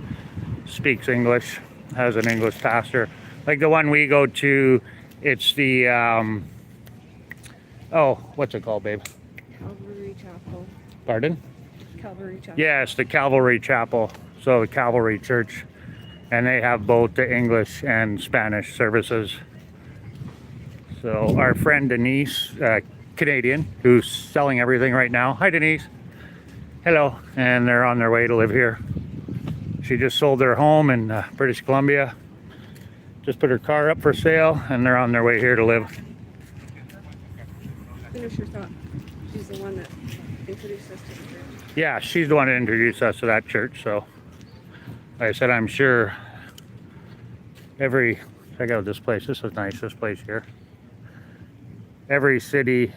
speaks English, has an English pastor. Like the one we go to, it's the what's it called, babe? Calvary Chapel. Pardon? Calvary Chapel. Yes, the Calvary Chapel. So the Calvary Church, and they have both the English and Spanish services. So our friend Denise, Canadian, who's selling everything right now. Hi, Denise. Hello. And they're on their way to live here. She just sold their home in British Columbia. Just put her car up for sale, and they're on their way here to live. Finish your thought. She's the one that introduced us to the church. Yeah, she's the one that introduced us to that church. So, like I said, I'm sure check out this place. This is nice, this place here. Every city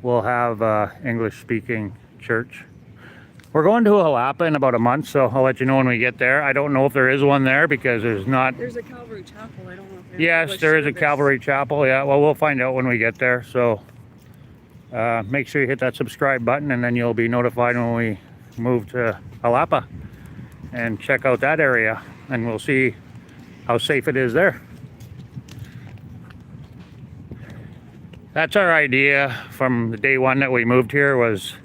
will have English-speaking church. We're going to Jalapa in about a month, so I'll let you know when we get there. I don't know if there is one there because there's not. There's a Calvary Chapel. I don't know if there's Yes, there is a Calvary Chapel. Yeah, well, we'll find out when we get there. So make sure you hit that subscribe button, and then you'll be notified when we move to Jalapa and check out that area, and we'll see how safe it is there. That's our idea from the day one that we moved here. Was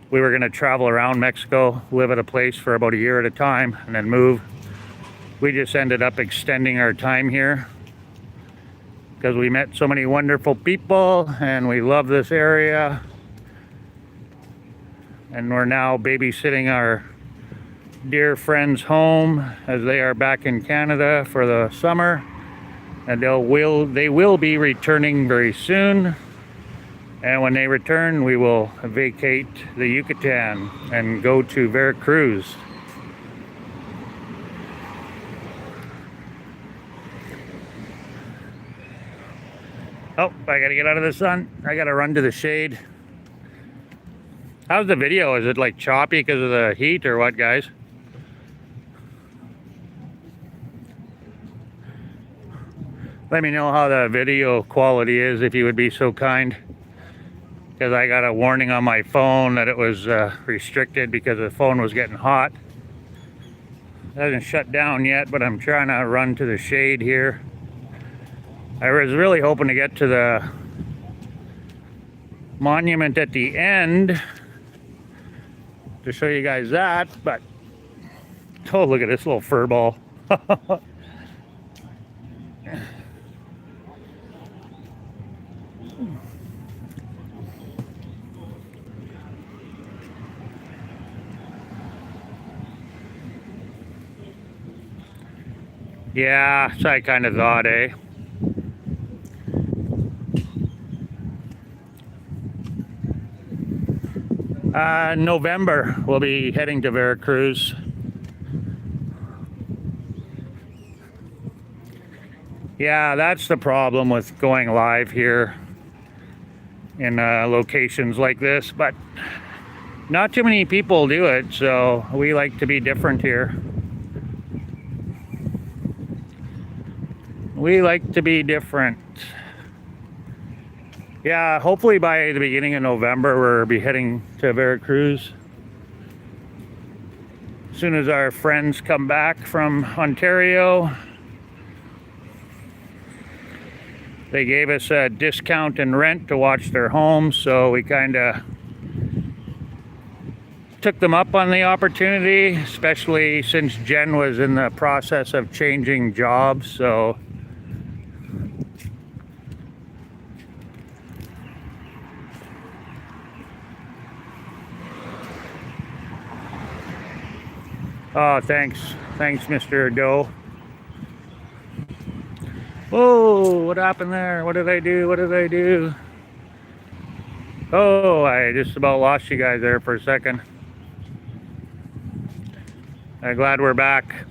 we were going to travel around Mexico, live at a place for about a year at a time, and then move. We just ended up extending our time here because we met so many wonderful people and we love this area. And we're now babysitting our dear friends home as they are back in Canada for the summer. And they will be returning very soon. And when they return, we will vacate the Yucatan and go to Veracruz. Oh, I gotta get out of the sun. I gotta run to the shade. How's the video? Is it like choppy because of the heat or what, guys? Let me know how the video quality is if you would be so kind. Because I got a warning on my phone that it was restricted because the phone was getting hot. It hasn't shut down yet, but I'm trying to run to the shade here. I was really hoping to get to the monument at the end to show you guys that, but oh, look at this little fur ball. Yeah, so I kind of thought, eh? November, we'll be heading to Veracruz. Yeah, that's the problem with going live here in locations like this, but not too many people do it, so we like to be different here. We like to be different. Yeah, hopefully by the beginning of November, we'll be heading to Veracruz. As soon as our friends come back from Ontario, they gave us a discount in rent to watch their home, so we kind of took them up on the opportunity, especially since Jen was in the process of changing jobs, so oh, thanks, Mr. Doe. Whoa, what happened there? What did I do? Oh, I just about lost you guys there for a second. I'm glad we're back.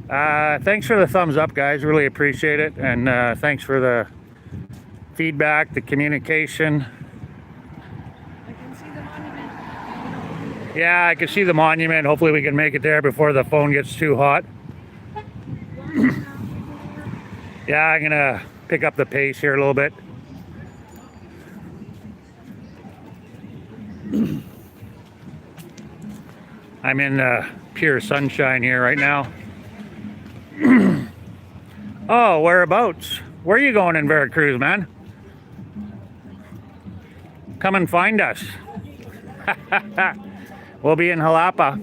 Thanks for the thumbs up, guys. Really appreciate it. And thanks for the feedback, the communication. I can see the monument. Yeah, I can see the monument. Hopefully we can make it there before the phone gets too hot. Yeah, I'm gonna pick up the pace here a little bit. I'm in pure sunshine here right now. Oh, whereabouts? Where are you going in Veracruz, man? Come and find us. We'll be in Jalapa.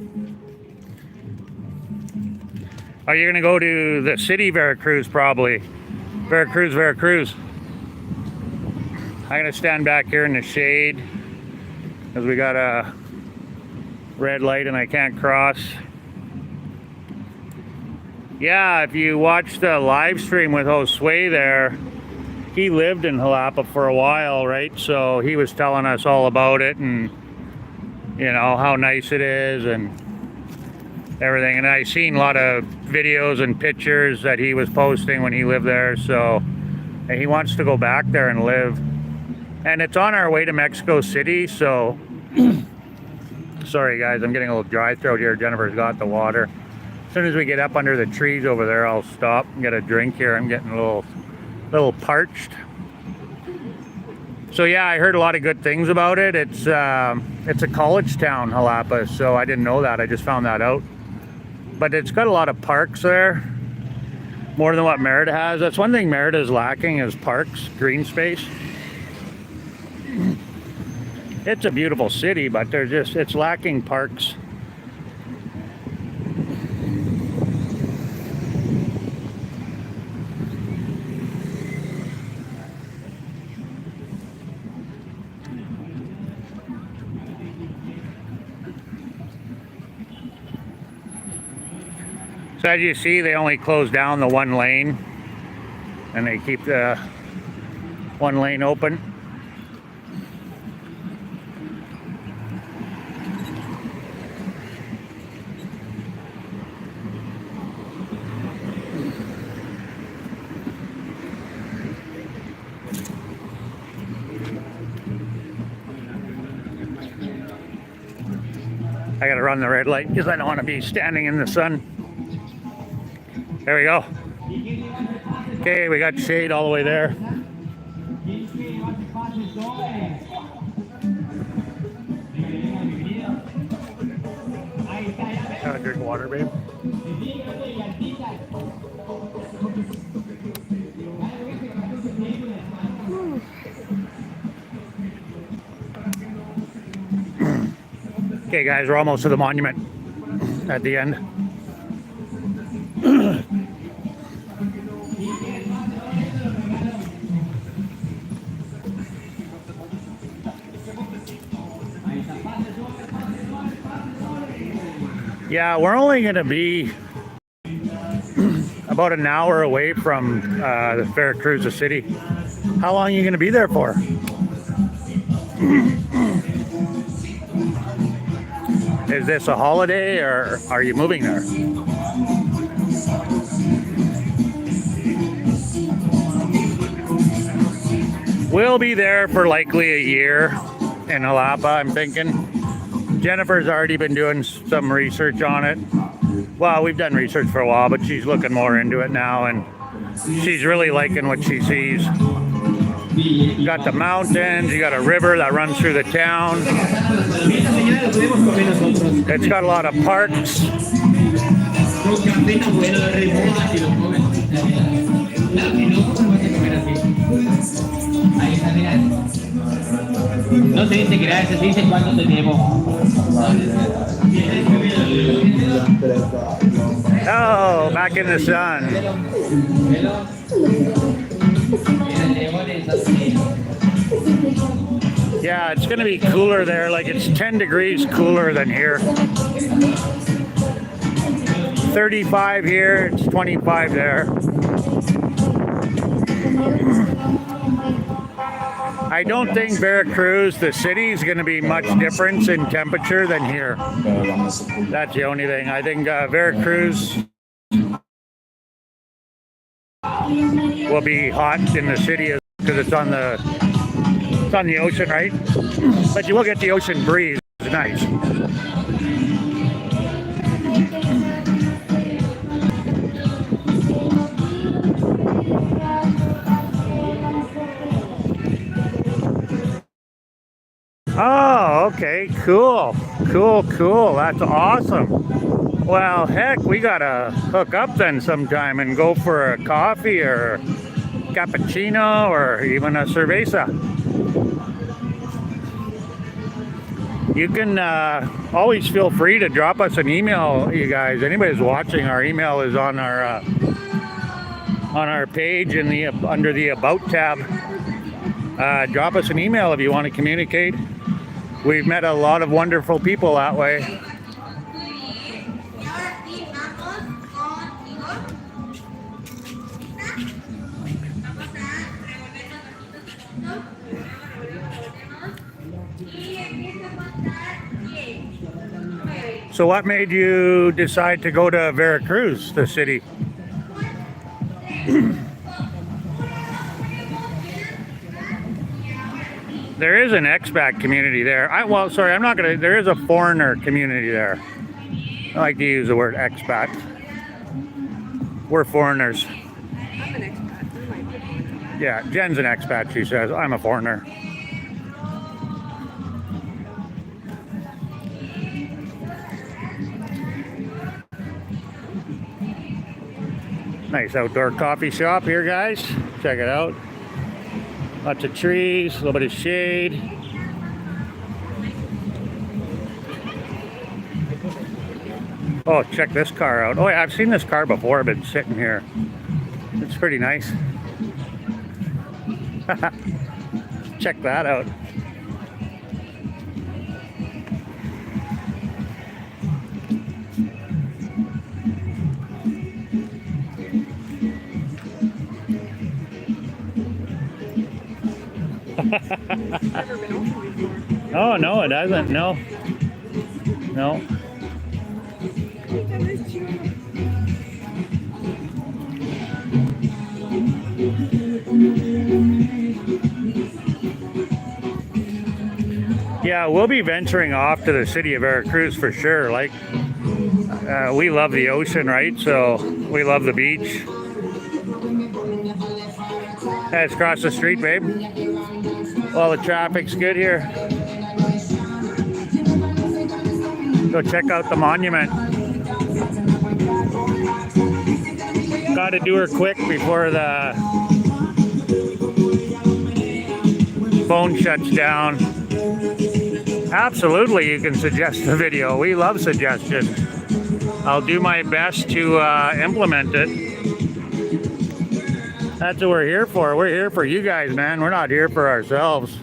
Oh, you're gonna go to the city Veracruz, probably. Veracruz. I'm gonna stand back here in the shade because we got a red light and I can't cross. Yeah, if you watch the live stream with Josue there, he lived in Jalapa for a while, right? So he was telling us all about it and, you know, how nice it is and everything. And I seen a lot of videos and pictures that he was posting when he lived there. So and he wants to go back there and live. And it's on our way to Mexico City, so sorry guys, I'm getting a little dry throat here. Jennifer's got the water. As soon as we get up under the trees over there, I'll stop and get a drink here. I'm getting a little parched. So yeah, I heard a lot of good things about it. It's a college town, Jalapa, so I didn't know that. I just found that out. But it's got a lot of parks there, more than what Merida has. That's one thing Merida is lacking is parks, green space. It's a beautiful city, but it's lacking parks. So as you see, they only close down the one lane and they keep the one lane open. I gotta run the red light because I don't want to be standing in the sun. There we go. Okay, we got shade all the way there. Gotta drink water, babe. Okay, guys, we're almost to the monument at the end. Yeah, we're only going to be about an hour away from the Veracruz, the city. How long are you going to be there for? Is this a holiday or are you moving there? We'll be there for likely a year in Jalapa, I'm thinking. Jennifer's already been doing some research on it. Well, we've done research for a while, but she's looking more into it now, and she's really liking what she sees. You got the mountains, you got a river that runs through the town. It's got a lot of parks. No se dice gracias, se dice cuánto te llevo. Oh, back in the sun. Yeah, it's going to be cooler there. Like it's 10 degrees cooler than here. 35 here, it's 25 there. I don't think Veracruz, the city, is going to be much difference in temperature than here. That's the only thing. I think Veracruz will be hot in the city because it's on the ocean, right? But you will get the ocean breeze. It's nice. Oh, okay, cool. That's awesome. Well, heck, we gotta hook up then sometime and go for a coffee or cappuccino or even a cerveza. You can always feel free to drop us an email, you guys. Anybody's watching, our email is on our page in the under the About tab. Drop us an email if you want to communicate. We've met a lot of wonderful people that way. So what made you decide to go to Veracruz, the city? There is an expat community there. There is a foreigner community there. I like to use the word expat. We're foreigners. I'm an expat. Yeah, Jen's an expat, she says. I'm a foreigner. Nice outdoor coffee shop here, guys. Check it out. Lots of trees, a little bit of shade. Oh, check this car out. Oh, yeah, I've seen this car before. I've been sitting here. It's pretty nice. Check that out. Never been ocean before. Oh, no, it hasn't. No. No. Yeah, we'll be venturing off to the city of Veracruz for sure. Like, we love the ocean, right? So we love the beach. Hey, it's across the street, babe. Well, the traffic's good here. Go check out the monument. Got to do her quick before the phone shuts down. Absolutely, you can suggest a video. We love suggestions. I'll do my best to implement it. That's what we're here for. We're here for you guys, man. We're not here for ourselves.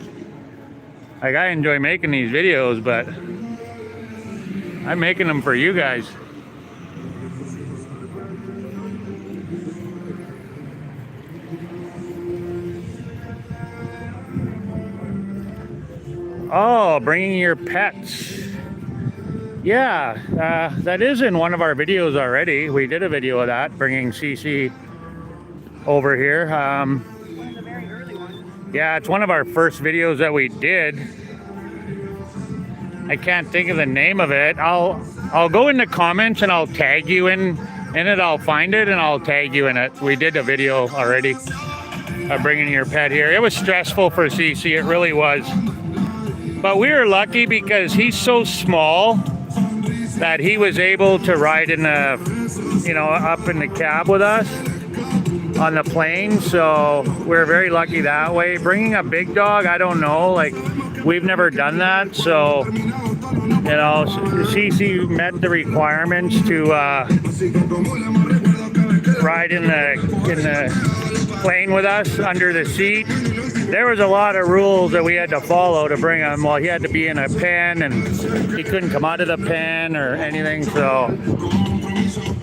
Like, I enjoy making these videos, but I'm making them for you guys. Oh, bringing your pets. Yeah, that is in one of our videos already. We did a video of that, bringing CC over here. One of the very early ones. Yeah, it's one of our first videos that we did. I can't think of the name of it. I'll go in the comments and I'll tag you in it. I'll find it and I'll tag you in it. We did a video already of bringing your pet here. It was stressful for CC, it really was. But we were lucky because he's so small that he was able to ride in the, you know, up in the cab with us on the plane. So we're very lucky that way. Bringing a big dog, I don't know, like, we've never done that. So, you know, CC met the requirements to ride in the plane with us under the seat. There was a lot of rules that we had to follow to bring him. Well, he had to be in a pen and he couldn't come out of the pen or anything. So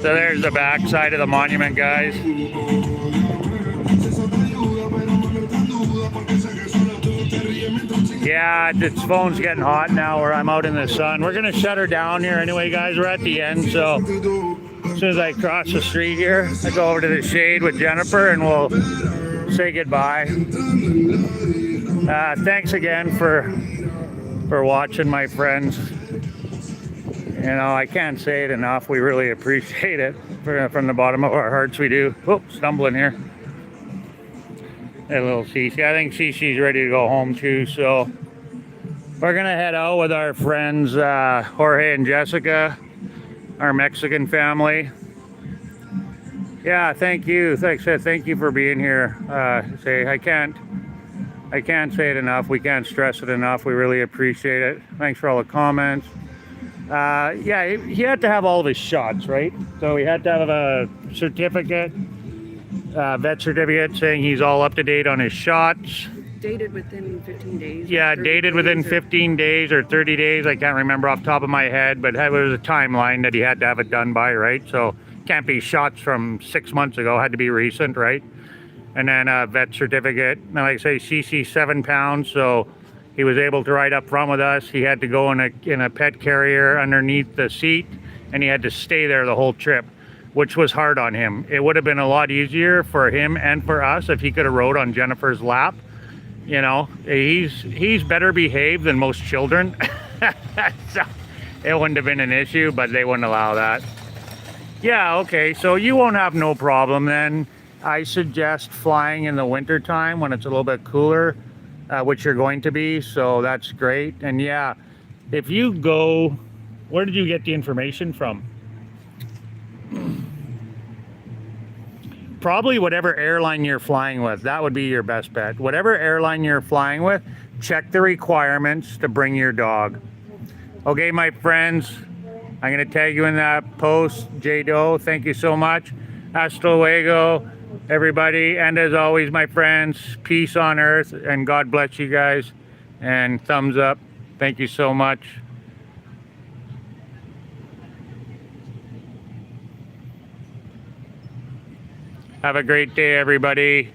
there's the back side of the monument, guys. Yeah, this phone's getting hot now where I'm out in the sun. We're gonna shut her down here anyway, guys. We're at the end, so as soon as I cross the street here, I go over to the shade with Jennifer and we'll say goodbye. Thanks again for watching, my friends. You know, I can't say it enough. We really appreciate it from the bottom of our hearts. We do. Oops, stumbling here. A little Cece. I think Cece's ready to go home too. So we're gonna head out with our friends Jorge and Jessica, our Mexican family. Yeah, thank you. Thank you for being here. I can't say it enough. We can't stress it enough. We really appreciate it. Thanks for all the comments. Yeah, he had to have all of his shots, right? So he had to have a certificate, vet certificate saying he's all up to date on his shots. Dated within 15 days. Yeah, dated within 15 days or 30 days. I can't remember off the top of my head, but it was a timeline that he had to have it done by, right? So can't be shots from 6 months ago, had to be recent, right? And then a vet certificate. And like I say, CC 7 pounds, so he was able to ride up front with us. He had to go in a pet carrier underneath the seat, and he had to stay there the whole trip, which was hard on him. It would have been a lot easier for him and for us if he could have rode on Jennifer's lap. You know, he's better behaved than most children. So it wouldn't have been an issue, but they wouldn't allow that. Yeah, okay, so you won't have no problem then. I suggest flying in the winter time when it's a little bit cooler, which you're going to be, so that's great. And yeah, if you go, where did you get the information from? Probably whatever airline you're flying with. That would be your best bet. Whatever airline you're flying with, check the requirements to bring your dog. Okay, my friends, I'm going to tag you in that post. J-Do, thank you so much. Hasta luego, everybody. And as always, my friends, peace on earth, and God bless you guys. And thumbs up. Thank you so much. Have a great day, everybody.